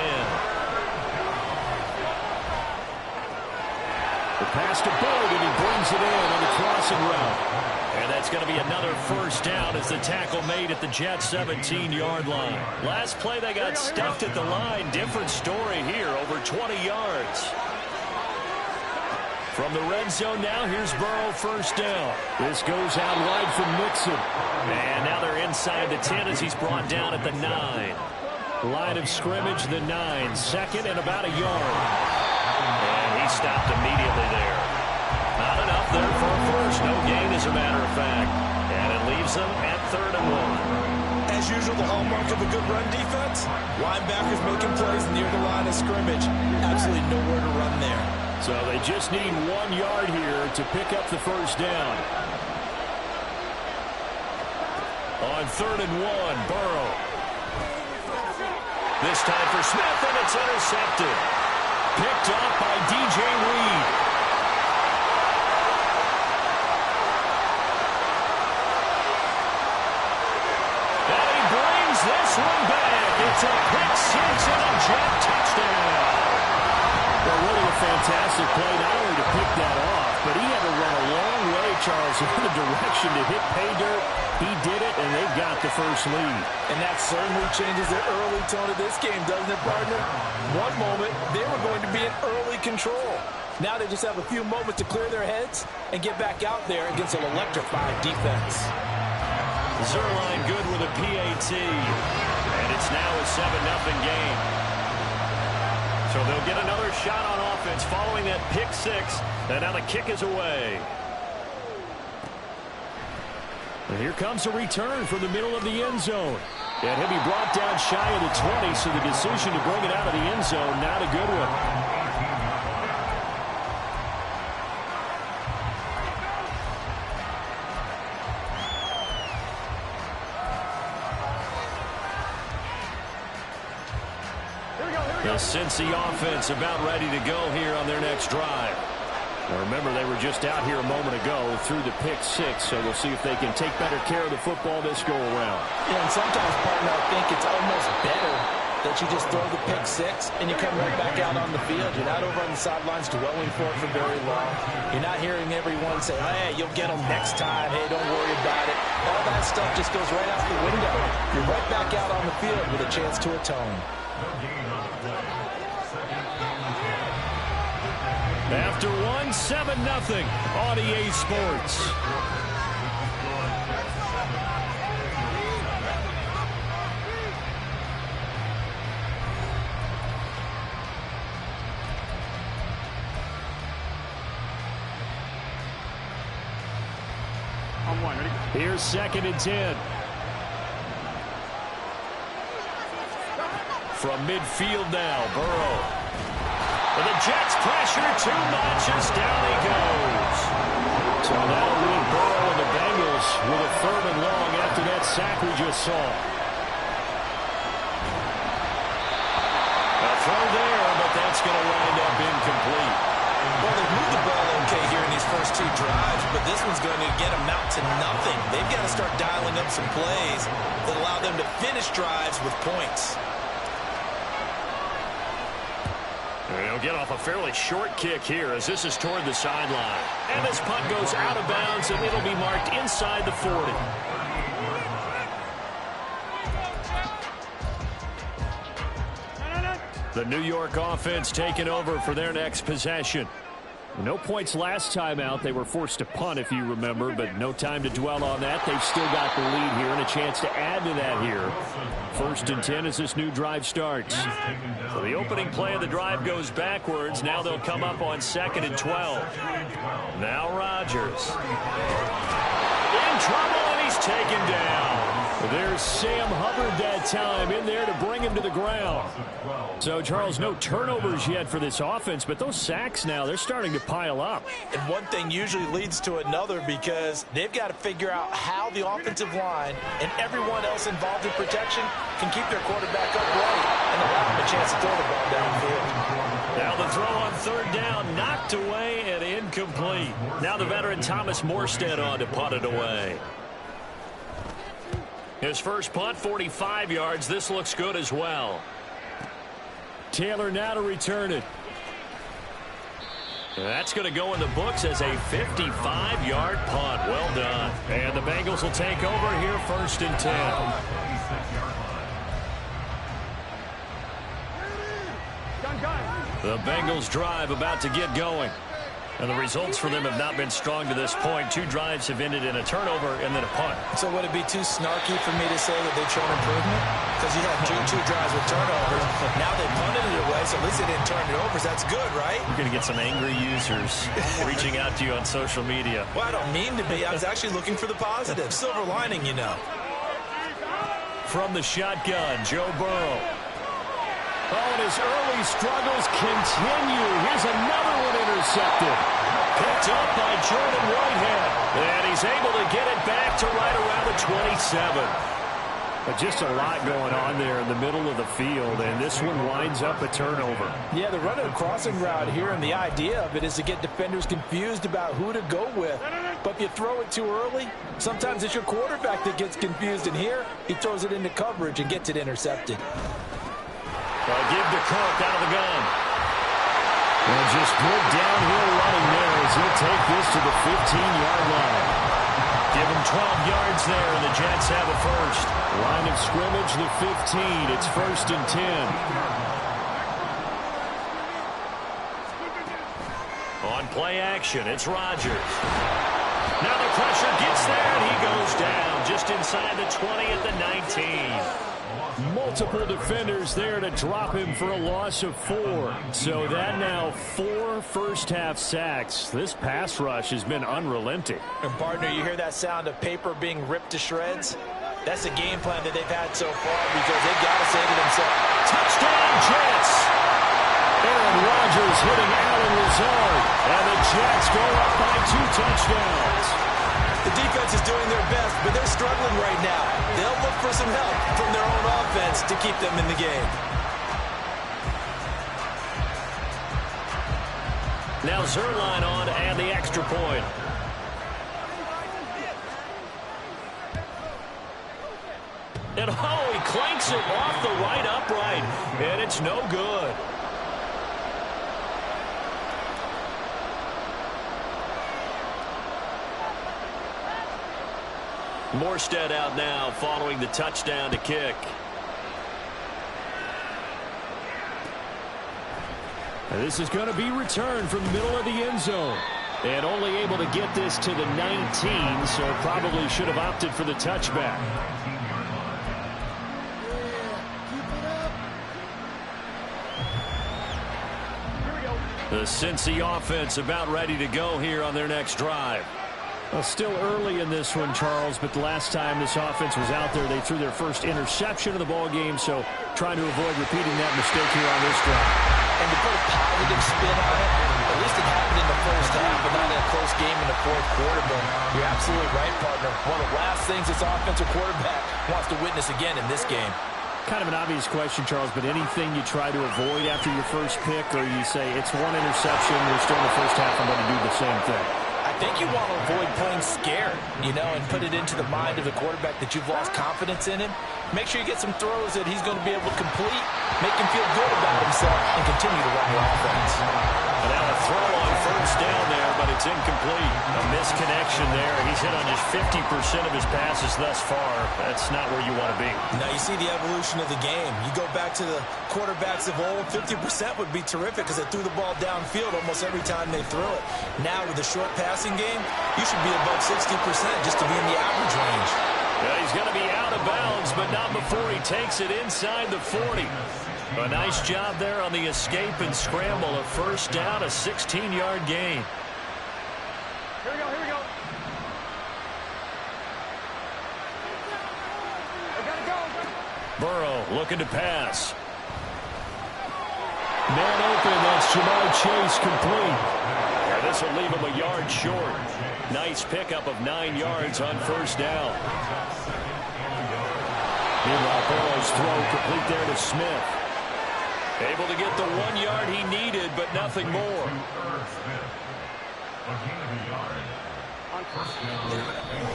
The pass to Boyd, and he brings it in on the crossing route. And that's going to be another first down as the tackle made at the Jets' 17-yard line. Last play, they got stuffed at the line. Different story here, over 20 yards. From the red zone now, here's Burrow, first down. This goes out wide from Mixon. And now they're inside the 10 as he's brought down at the 9. Line of scrimmage, the 9. Second and about a yard. And he stopped immediately there. Not enough there for a first. No gain, as a matter of fact. And it leaves them at 3rd and 1. As usual, the hallmark of a good run defense, linebackers making plays near the line of scrimmage. Absolutely nowhere to run there. So they just need 1 yard here to pick up the first down. On 3rd and 1, Burrow. This time for Smith, and it's intercepted. Picked up by DJ Reed. And he brings this one back. It's a pick 6 and a Jet touchdown. Well, really a fantastic play, not only to pick that off, but he had to run a long way, Charles, in the direction to hit pay dirt. He did it, and they got the first lead. And that certainly changes the early tone of this game, doesn't it, partner? One moment, they were going to be in early control. Now they just have a few moments to clear their heads and get back out there against an electrified defense. Zerline good with a PAT. And it's now a 7-0 game. So they'll get another shot on offense following that pick 6. And now the kick is away. And here comes a return from the middle of the end zone. And he'll be brought down shy of the 20, so the decision to bring it out of the end zone, not a good one. The Cincy offense about ready to go here on their next drive. Now remember, they were just out here a moment ago through the pick 6, so we'll see if they can take better care of the football this go-around. Yeah, and sometimes, partner, I think it's almost better that you just throw the pick 6 and you come right back out on the field. You're not over on the sidelines dwelling for it for very long. You're not hearing everyone say, hey, you'll get them next time. Hey, don't worry about it. All that stuff just goes right out the window. You're right back out on the field with a chance to atone. After 7-0 on EA Sports. Here's 2nd and 10. From midfield now, Burrow. And the Jets pressure too much as down he goes. So now lead Burrow and the Bengals with a 3rd and long after that sack we just saw. A throw there, but that's going to wind up incomplete. Well, they've moved the ball okay here in these first 2 drives, but this one's going to get them out to nothing. They've got to start dialing up some plays that allow them to finish drives with points. They'll get off a fairly short kick here as this is toward the sideline. And this punt goes out of bounds, and it'll be marked inside the 40. The New York offense taking over for their next possession. No points last time out. They were forced to punt, if you remember, but no time to dwell on that. They've still got the lead here and a chance to add to that here. 1st and 10 as this new drive starts. So the opening play of the drive goes backwards. Now they'll come up on 2nd and 12. Now Rodgers. In trouble, and he's taken down. There's Sam Hubbard that time in there to bring him to the ground. So, Charles, no turnovers yet for this offense, but those sacks now, they're starting to pile up. And one thing usually leads to another because they've got to figure out how the offensive line and everyone else involved in protection can keep their quarterback upright and allow him a chance to throw the ball downfield. Now the throw on third down, knocked away and incomplete. Now the veteran Thomas Morstead on to punt it away. His first punt, 45 yards. This looks good as well. Taylor now to return it. That's going to go in the books as a 55-yard punt. Well done. And the Bengals will take over here, 1st and 10. The Bengals drive about to get going. And the results for them have not been strong to this point. 2 drives have ended in a turnover and then a punt. So would it be too snarky for me to say that they've shown improvement? Because you had two drives with turnovers. Now they punted it away, so at least they didn't turn it over. So that's good, right? You're going to get some angry users reaching out to you on social media. Well, I don't mean to be. I was actually looking for the positive. Silver lining, you know. From the shotgun, Joe Burrow. Oh, and his early struggles continue. Here's another one intercepted. Picked up by Jordan Whitehead. And he's able to get it back to right around the 27. But just a lot going on there in the middle of the field, and this one winds up a turnover. Yeah, they're running a crossing route here, and the idea of it is to get defenders confused about who to go with. But if you throw it too early, sometimes it's your quarterback that gets confused, and here he throws it into coverage and gets it intercepted. Give to Cook out of the gun. And just good downhill running there as he'll take this to the 15-yard line. Give him 12 yards there, and the Jets have a first. Line of scrimmage, the 15. It's 1st and 10. On play action, it's Rodgers. Now the pressure gets there, and he goes down just inside the 20 at the 19. Multiple defenders there to drop him for a loss of 4. So that now 4 first-half sacks. This pass rush has been unrelenting. And, partner, you hear that sound of paper being ripped to shreds? That's the game plan that they've had so far because they've got to say to themselves, touchdown, Jets! Aaron Rodgers hitting Allen Lazard. And the Jets go up by 2 touchdowns. The defense is doing their best, but they're struggling right now. They'll look for some help from their own offense to keep them in the game. Now Zerline on and the extra point. And oh, he clanks it off the right upright, and it's no good. Morstead out now following the touchdown to kick. And this is going to be returned from the middle of the end zone. And only able to get this to the 19, so probably should have opted for the touchback. The Cincy offense about ready to go here on their next drive. Well, still early in this one, Charles, but the last time this offense was out there, they threw their first interception of the ball game, so trying to avoid repeating that mistake here on this drive. And to put a positive spin on it, at least it happened in the first half, but not in a close game in the fourth quarter. But you're absolutely right, partner. One of the last things this offensive quarterback wants to witness again in this game. Kind of an obvious question, Charles, but anything you try to avoid after your first pick, or you say it's one interception, we're still in the first half, I'm going to do the same thing? I think you want to avoid playing scared, and put it into the mind of the quarterback that you've lost confidence in him. Make sure you get some throws that he's going to be able to complete, make him feel good about himself, and continue to run your offense. And now a throw on first down there, but it's incomplete. A misconnection there. He's hit on just 50% of his passes thus far. That's not where you want to be. Now you see the evolution of the game. You go back to the quarterbacks of old, 50% would be terrific because they threw the ball downfield almost every time they threw it. Now with the short passing game, you should be above 60% just to be in the average range. Yeah, he's going to be out of bounds, but not before he takes it inside the 40. A nice job there on the escape and scramble. A first down, a 16-yard gain. Here we go. Burrow looking to pass. Man open, that's Jamar Chase complete. Yeah, this will leave him a yard short. Nice pickup of 9 yards on first down. Meanwhile, Burrow's throw complete there to Smith. Able to get the 1 yard he needed, but nothing more.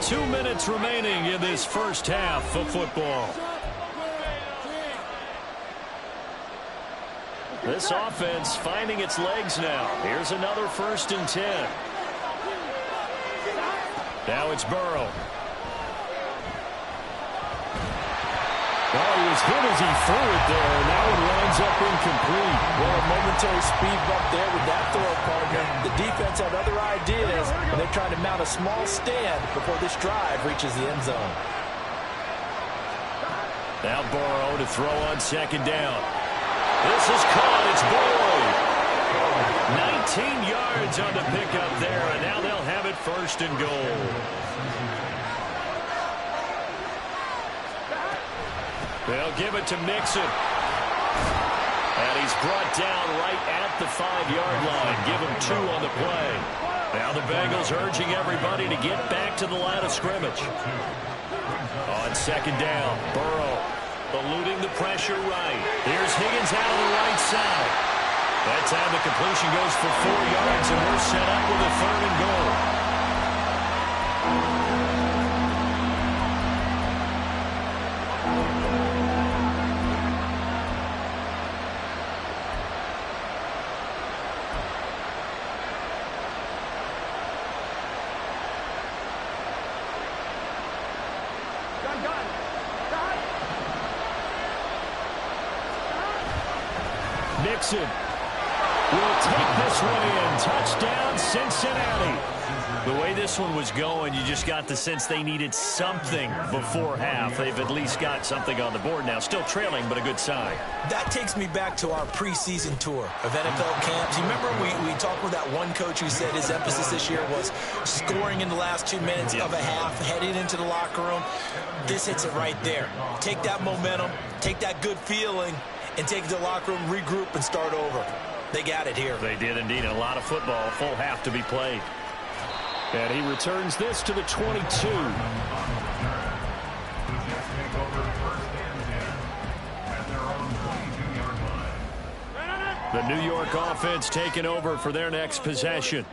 2 minutes remaining in this first half of football. This offense finding its legs now. Here's another 1st and 10. Now it's Burrow. Oh, he was hit as he threw it there, and that one winds up incomplete. Well, a momentary speed bump there with that throw, partner. The defense had other ideas, and they're trying to mount a small stand before this drive reaches the end zone. Now Burrow to throw on 2nd down. This is caught. It's Boyd. 19 yards on the pickup there, and now they'll have it 1st and goal. They'll give it to Mixon. And he's brought down right at the 5-yard line. Give him 2 on the play. Now the Bengals urging everybody to get back to the line of scrimmage. On 2nd down, Burrow eluding the pressure right. Here's Higgins out of the right side. That time the completion goes for 4 yards, and we're set up with a 3rd and goal. Mixon will take this one in. Touchdown, Cincinnati. The way this one was going, you just got the sense they needed something before half. They've at least got something on the board now. Still trailing, but a good sign. That takes me back to our preseason tour of NFL camps. You remember we talked with that one coach who said his emphasis this year was scoring in the last 2 minutes of a half, heading into the locker room. This hits it right there. Take that momentum, take that good feeling, and take it to the locker room, regroup, and start over. They got it here. They did indeed. A lot of football, a full half to be played. And he returns this to the 22. The New York offense taking over for their next possession.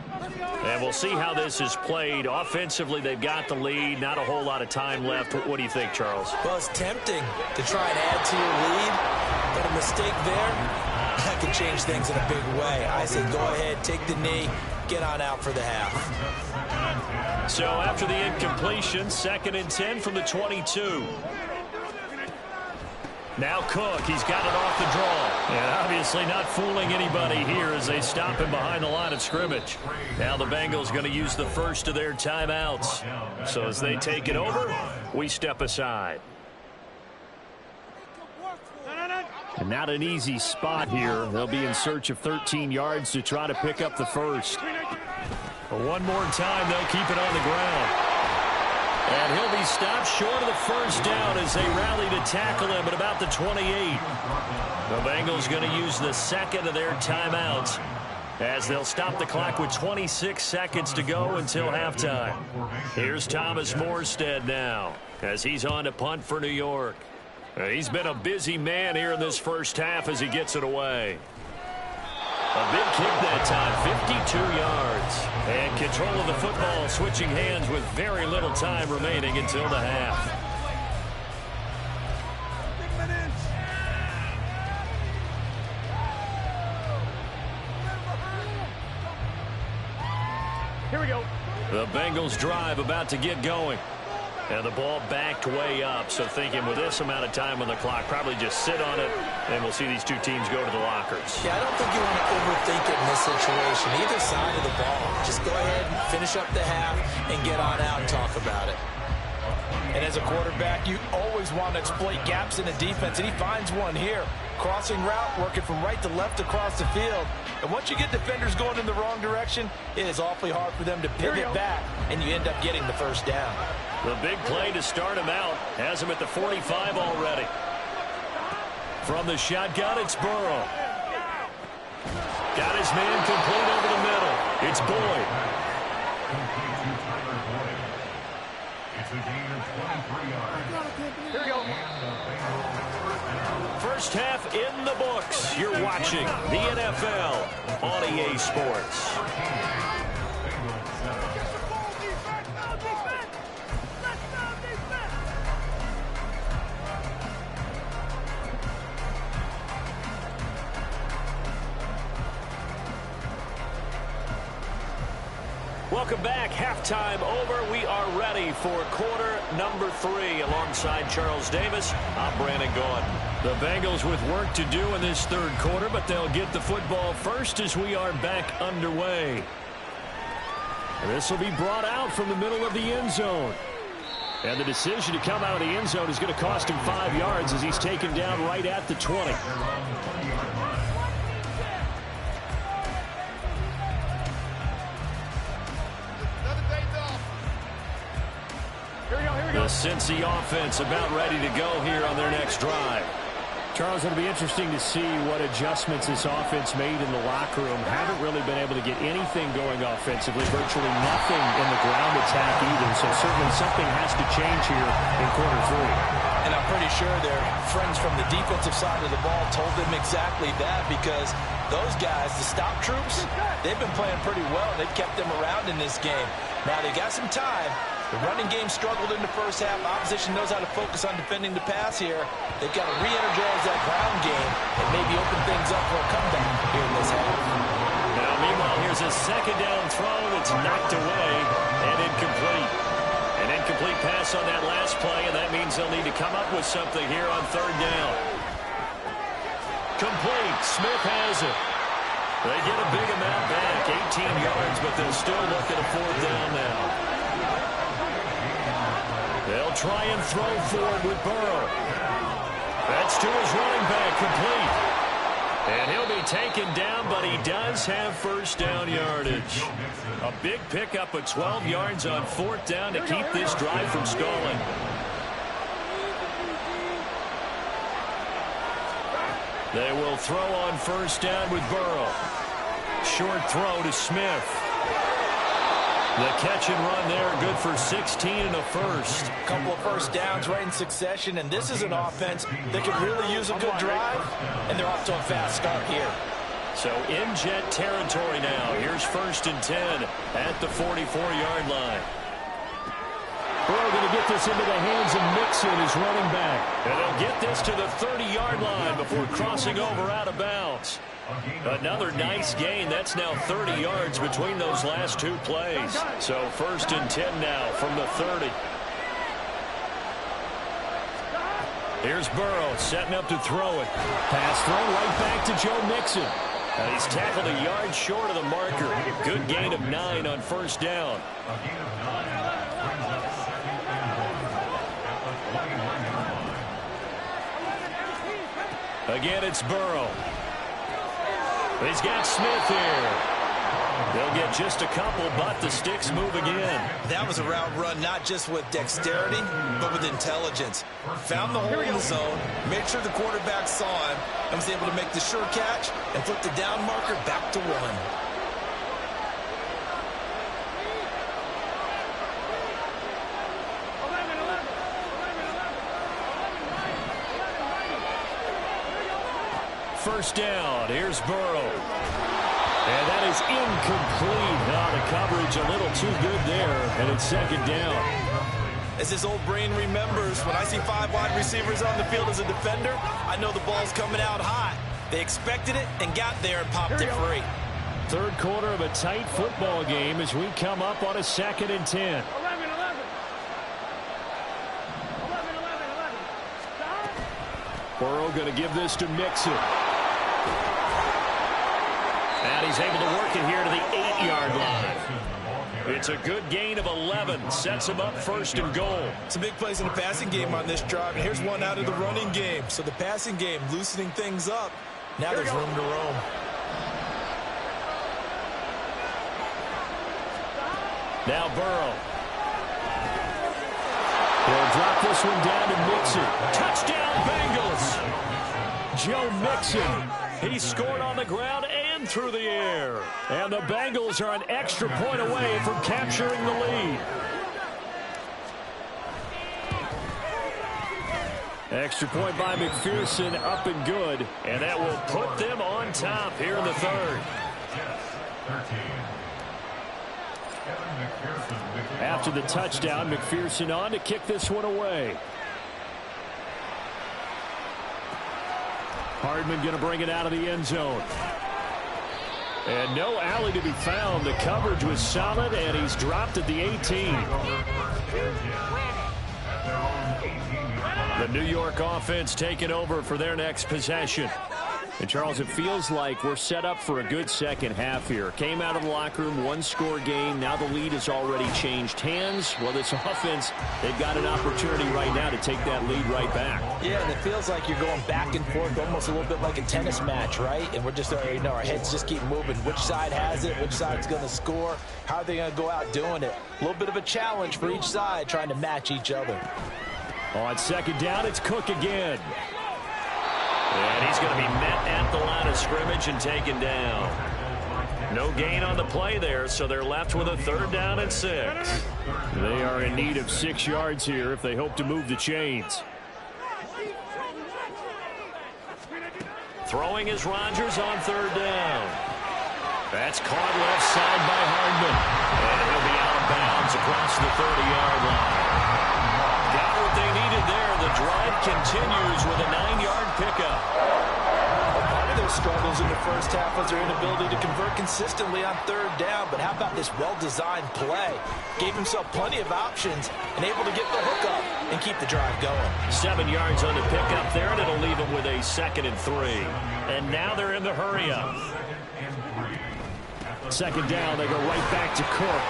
And we'll see how this is played. Offensively, they've got the lead. Not a whole lot of time left. What do you think, Charles? Well, it's tempting to try and add to your lead, but a mistake there, that can change things in a big way. I say go ahead, take the knee, get on out for the half. So after the incompletion, 2nd and 10 from the 22. Now Cook, he's got it off the draw. And obviously not fooling anybody here as they stop him behind the line of scrimmage. Now the Bengals going to use the first of their timeouts. So as they take it over, we step aside. And not an easy spot here. They'll be in search of 13 yards to try to pick up the first. But one more time, they'll keep it on the ground. And he'll be stopped short of the first down as they rally to tackle him at about the 28. The Bengals going to use the second of their timeouts as they'll stop the clock with 26 seconds to go until halftime. Here's Thomas Morstead now as he's on to punt for New York. He's been a busy man here in this first half as he gets it away. A big kick that time, 52 yards. And control of the football switching hands with very little time remaining until the half. Here we go. The Bengals drive about to get going. And the ball backed way up, so thinking with this amount of time on the clock, probably just sit on it, and we'll see these two teams go to the lockers. Yeah, I don't think you want to overthink it in this situation. Either side of the ball. Just go ahead and finish up the half and get on out and talk about it. And as a quarterback, you always want to exploit gaps in the defense, and he finds one here. Crossing route, working from right to left across the field. And once you get defenders going in the wrong direction, it is awfully hard for them to pivot back, and you end up getting the first down. The big play to start him out has him at the 45 already. From the shotgun, it's Burrow. Got his man complete over the middle. It's Boyd. It's a gain of 23 yards. Here we go. First half in the books. You're watching the NFL on EA Sports. Welcome back. Halftime over. We are ready for quarter number 3. Alongside Charles Davis, I'm Brandon Gaughan. The Bengals with work to do in this third quarter, but they'll get the football first as we are back underway. This will be brought out from the middle of the end zone. And the decision to come out of the end zone is going to cost him 5 yards as he's taken down right at the 20. The Cincy offense about ready to go here on their next drive. Charles, it'll be interesting to see what adjustments this offense made in the locker room. Haven't really been able to get anything going offensively, virtually nothing in the ground attack either. So certainly something has to change here in quarter 3. And I'm pretty sure their friends from the defensive side of the ball told them exactly that, because those guys, the stop troops, they've been playing pretty well. They've kept them around in this game. Now they got some time. The running game struggled in the first half. Opposition knows how to focus on defending the pass here. They've got to re-energize that ground game and maybe open things up for a comeback here in this half. Now, meanwhile, here's a second down throw that's knocked away and incomplete. An incomplete pass on that last play, and that means they'll need to come up with something here on third down. Complete. Smith has it. They get a big amount back, 18 yards, but they'll still look at a fourth down now. They'll try and throw forward with Burrow. That's to his running back, complete. And he'll be taken down, but he does have first down yardage. A big pickup of 12 yards on fourth down to keep this drive from stalling. They will throw on first down with Burrow. Short throw to Smith. The catch and run there, good for 16 and a first. Couple of first downs right in succession, and this is an offense that could really use a good drive, and they're off to a fast start here. So in jet territory now. Here's first and 10 at the 44-yard line. Burrow going to get this into the hands of Mixon, his running back. And they'll get this to the 30-yard line before crossing over out of bounds. Another nice gain. That's now 30 yards between those last two plays. So first and 10 now from the 30. Here's Burrow setting up to throw it. Pass thrown right back to Joe Mixon. And he's tackled a yard short of the marker. Good gain of 9 on first down. Again, it's Burrow. He's got Smith here. They'll get just a couple, but the sticks move again. That was a route run, not just with dexterity, but with intelligence. Found the hole in the zone, made sure the quarterback saw him, and was able to make the sure catch and flip the down marker back to 1. First down. Here's Burrow. And that is incomplete. Now the coverage a little too good there, and it's second down. As his old brain remembers, when I see 5 wide receivers on the field as a defender, I know the ball's coming out hot. They expected it and got there and popped it free. Third quarter of a tight football game as we come up on a second and 10. Burrow going to give this to Mixon. And he's able to work it here to the 8-yard line. It's a good gain of 11. Sets him up first and goal. Some big plays in the passing game on this drive, and here's one out of the running game. So the passing game loosening things up. Now there's room to roam. Now Burrow. He'll drop this one down to Mixon. Touchdown, Bengals. Joe Mixon. He scored on the ground and through the air. And the Bengals are an extra point away from capturing the lead. Extra point by McPherson, up and good. And that will put them on top here in the third. After the touchdown, McPherson on to kick this one away. Hardman going to bring it out of the end zone. And no alley to be found. The coverage was solid, and he's dropped at the 18. The New York offense taking over for their next possession. And, Charles, it feels like we're set up for a good second half here. Came out of the locker room, one-score game. Now the lead has already changed hands. Well, this offense, they've got an opportunity right now to take that lead right back. Yeah, and it feels like you're going back and forth, almost a little bit like a tennis match, right? And we're just, our heads just keep moving. Which side has it? Which side's going to score? How are they going to go out doing it? A little bit of a challenge for each side, trying to match each other. On second down, it's Cook again. And he's going to be met at the line of scrimmage and taken down. No gain on the play there, so they're left with a 3rd down and 6. They are in need of 6 yards here if they hope to move the chains. Throwing is Rodgers on 3rd down. That's caught left side by Hardman. And he'll be out of bounds across the 30-yard line. Got what they needed there. The drive continues with a 9-yard pickup. Part of their struggles in the first half was their inability to convert consistently on 3rd down. But how about this well-designed play? Gave himself plenty of options and able to get the hook up and keep the drive going. 7 yards on the pickup there, and it'll leave them with a 2nd and 3. And now they're in the hurry-up. 2nd down, they go right back to Cook.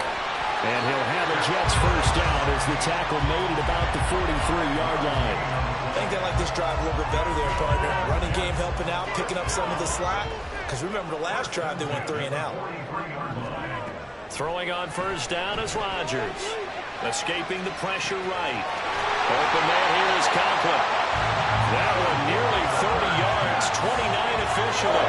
And he'll have a Jets 1st down as the tackle made at about the 43-yard line. I think they like this drive a little bit better there, partner. Running game helping out, picking up some of the slack. Because remember the last drive, they went 3 and out. Throwing on 1st down is Rodgers. Escaping the pressure right. Open man here is Conklin. That one nearly 30 yards, 29 officially.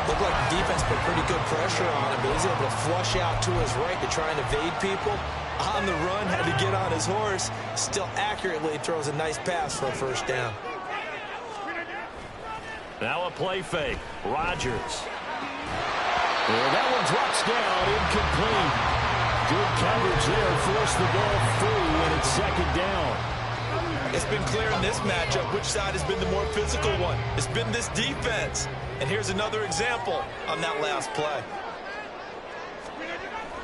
Looked like the defense put pretty good pressure on him, but he's able to flush out to his right to try and evade people. On the run, had to get on his horse. Still accurately throws a nice pass for a 1st down. Now a play fake. Rodgers. Well, that one drops down, incomplete. Good coverage there, forced the ball free, and it's 2nd down. It's been clear in this matchup which side has been the more physical one. It's been this defense. And here's another example on that last play.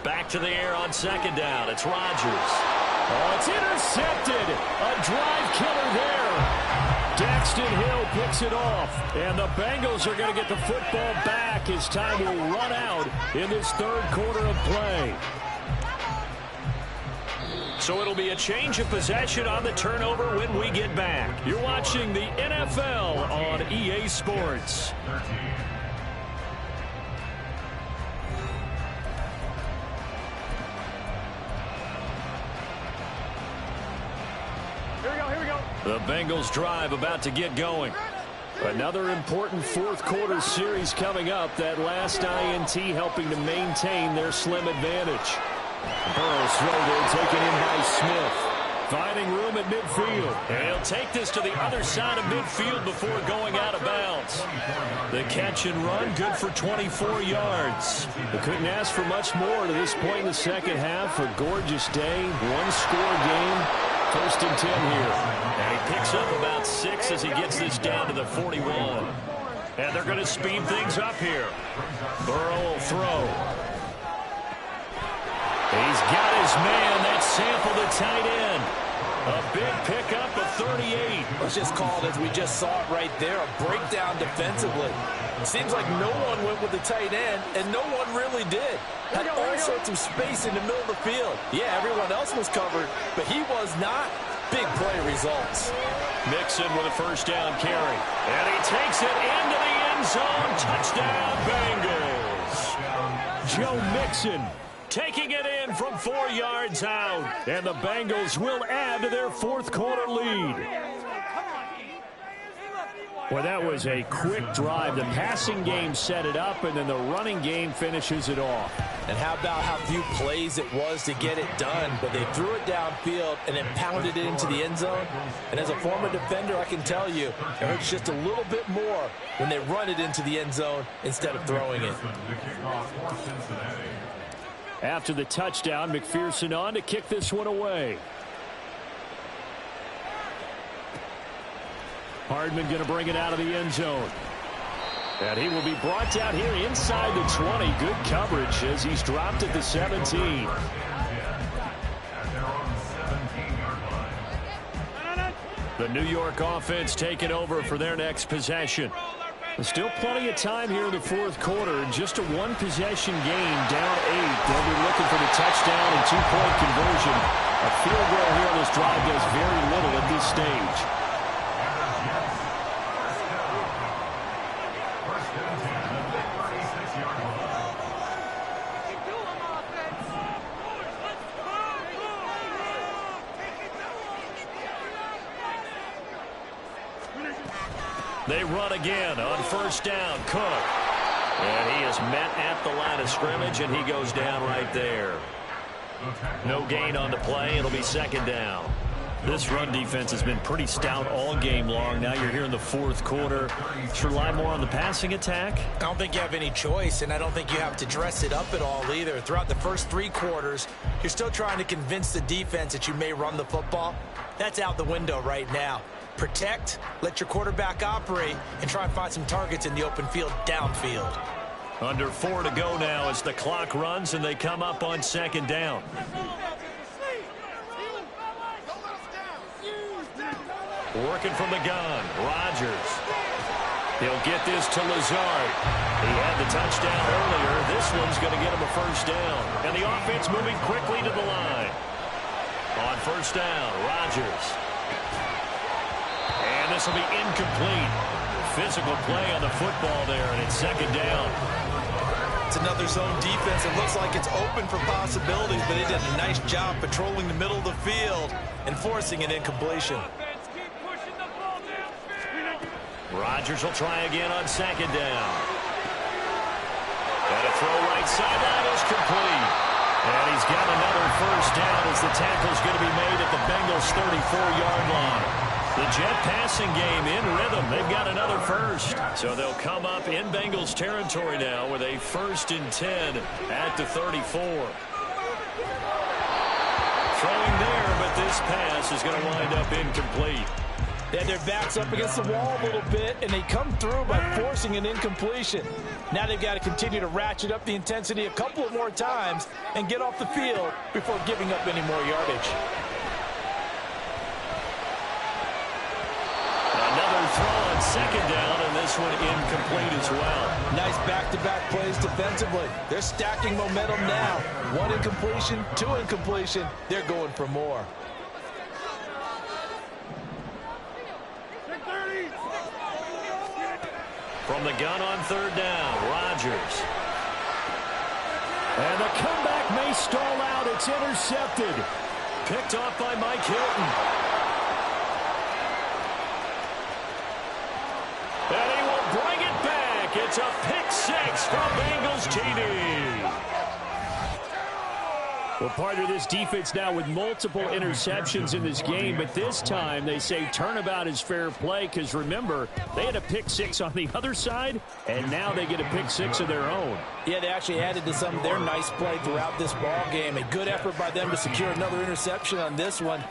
Back to the air on 2nd down. It's Rodgers. Oh, it's intercepted. A drive killer there. Daxton Hill picks it off. And the Bengals are going to get the football back as time will run out in this 3rd quarter of play. So it'll be a change of possession on the turnover when we get back. You're watching the NFL on EA Sports. Here we go. The Bengals drive about to get going. Another important 4th quarter series coming up. That last INT helping to maintain their slim advantage. Burrow's throw there taken in by Smith. Finding room at midfield. And he'll take this to the other side of midfield before going out of bounds. The catch and run good for 24 yards. They couldn't ask for much more to this point in the second half. A gorgeous day, 1-score game. 1st and 10 here. And he picks up about 6 as he gets this down to the 41. And they're going to speed things up here. Burrow will throw. He's got his man. That's Sample, the tight end. A big pickup of 38. It's just called, as we just saw it right there, a breakdown defensively. It seems like no one went with the tight end, and no one really did. Had all sorts of space in the middle of the field. Yeah, everyone else was covered, but he was not. Big play results. Mixon with a 1st down carry. And he takes it into the end zone. Touchdown, Bengals. Joe Mixon taking it in from 4 yards out. And the Bengals will add to their 4th quarter lead. Well, that was a quick drive. The passing game set it up, and then the running game finishes it off. And how about how few plays it was to get it done, but they threw it downfield and then pounded it into the end zone. And as a former defender, I can tell you, it hurts just a little bit more when they run it into the end zone instead of throwing it. After the touchdown, McPherson on to kick this one away. Hardman going to bring it out of the end zone. And he will be brought down here inside the 20. Good coverage as he's dropped at the 17. The New York offense taking over for their next possession. There's still plenty of time here in the fourth quarter. Just a one-possession game, down 8. They'll be looking for the touchdown and two-point conversion. A field goal here on this drive does very little at this stage. They run again on first down. Cook. And he is met at the line of scrimmage, and he goes down right there. No gain on the play. It'll be second down. This run defense has been pretty stout all game long. Now you're here in the fourth quarter. Should rely more on the passing attack? I don't think you have any choice, and I don't think you have to dress it up at all either. Throughout the first 3 quarters, you're still trying to convince the defense that you may run the football. That's out the window right now. Protect, let your quarterback operate, and try and find some targets in the open field downfield. Under 4 to go now as the clock runs and they come up on second down. Working from the gun, Rodgers. He'll get this to Lazard. He had the touchdown earlier. This one's going to get him a first down. And the offense moving quickly to the line. On first down, Rodgers. And this will be incomplete. Physical play on the football there, and it's second down. It's another zone defense. It looks like it's open for possibilities, but they did a nice job patrolling the middle of the field and forcing an incompletion. Rodgers will try again on second down. And a throw right sideline is complete. And he's got another first down as the tackle's going to be made at the Bengals' 34-yard line. The Jet passing game in rhythm. They've got another first. So they'll come up in Bengals territory now with a 1st and 10 at the 34. Throwing there, but this pass is going to wind up incomplete. They had their backs up against the wall a little bit, and they come through by forcing an incompletion. Now they've got to continue to ratchet up the intensity a couple of more times and get off the field before giving up any more yardage. Another throw on second down, and this one incomplete as well. Nice back-to-back plays defensively. They're stacking momentum now. 1 incompletion, 2 incompletion. They're going for more. From the gun on third down, Rodgers. And the comeback may stall out. It's intercepted. Picked off by Mike Hilton. And he will bring it back. It's a pick 6 from Bengals TD. Well, partner, this defense now with multiple interceptions in this game, but this time they say turnabout is fair play because, remember, they had a pick 6 on the other side, and now they get a pick 6 of their own. Yeah, they actually added to some of their nice play throughout this ball game. A good effort by them to secure another interception on this one.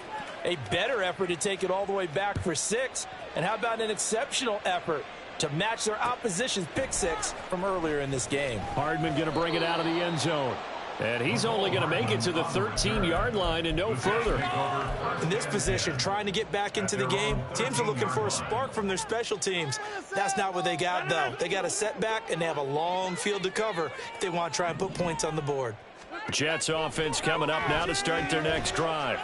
A better effort to take it all the way back for 6. And how about an exceptional effort to match their opposition's pick 6 from earlier in this game? Hardman going to bring it out of the end zone. And he's only going to make it to the 13-yard line and no further. In this position, trying to get back into the game, teams are looking for a spark from their special teams. That's not what they got, though. They got a setback, and they have a long field to cover if they want to try and put points on the board. Jets offense coming up now to start their next drive.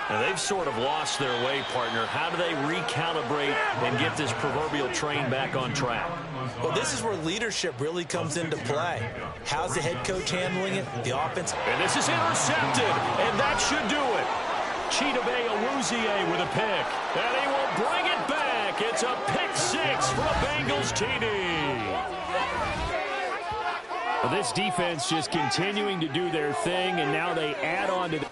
Now, they've sort of lost their way, partner. How do they recalibrate and get this proverbial train back on track? Well, this is where leadership really comes into play. How's the head coach handling it? The offense. And this is intercepted, and that should do it. Chidobe Awuzie with a pick. And he will bring it back back. It's a pick six for a Bengals TD. Well, this defense just continuing to do their thing, and now they add on to the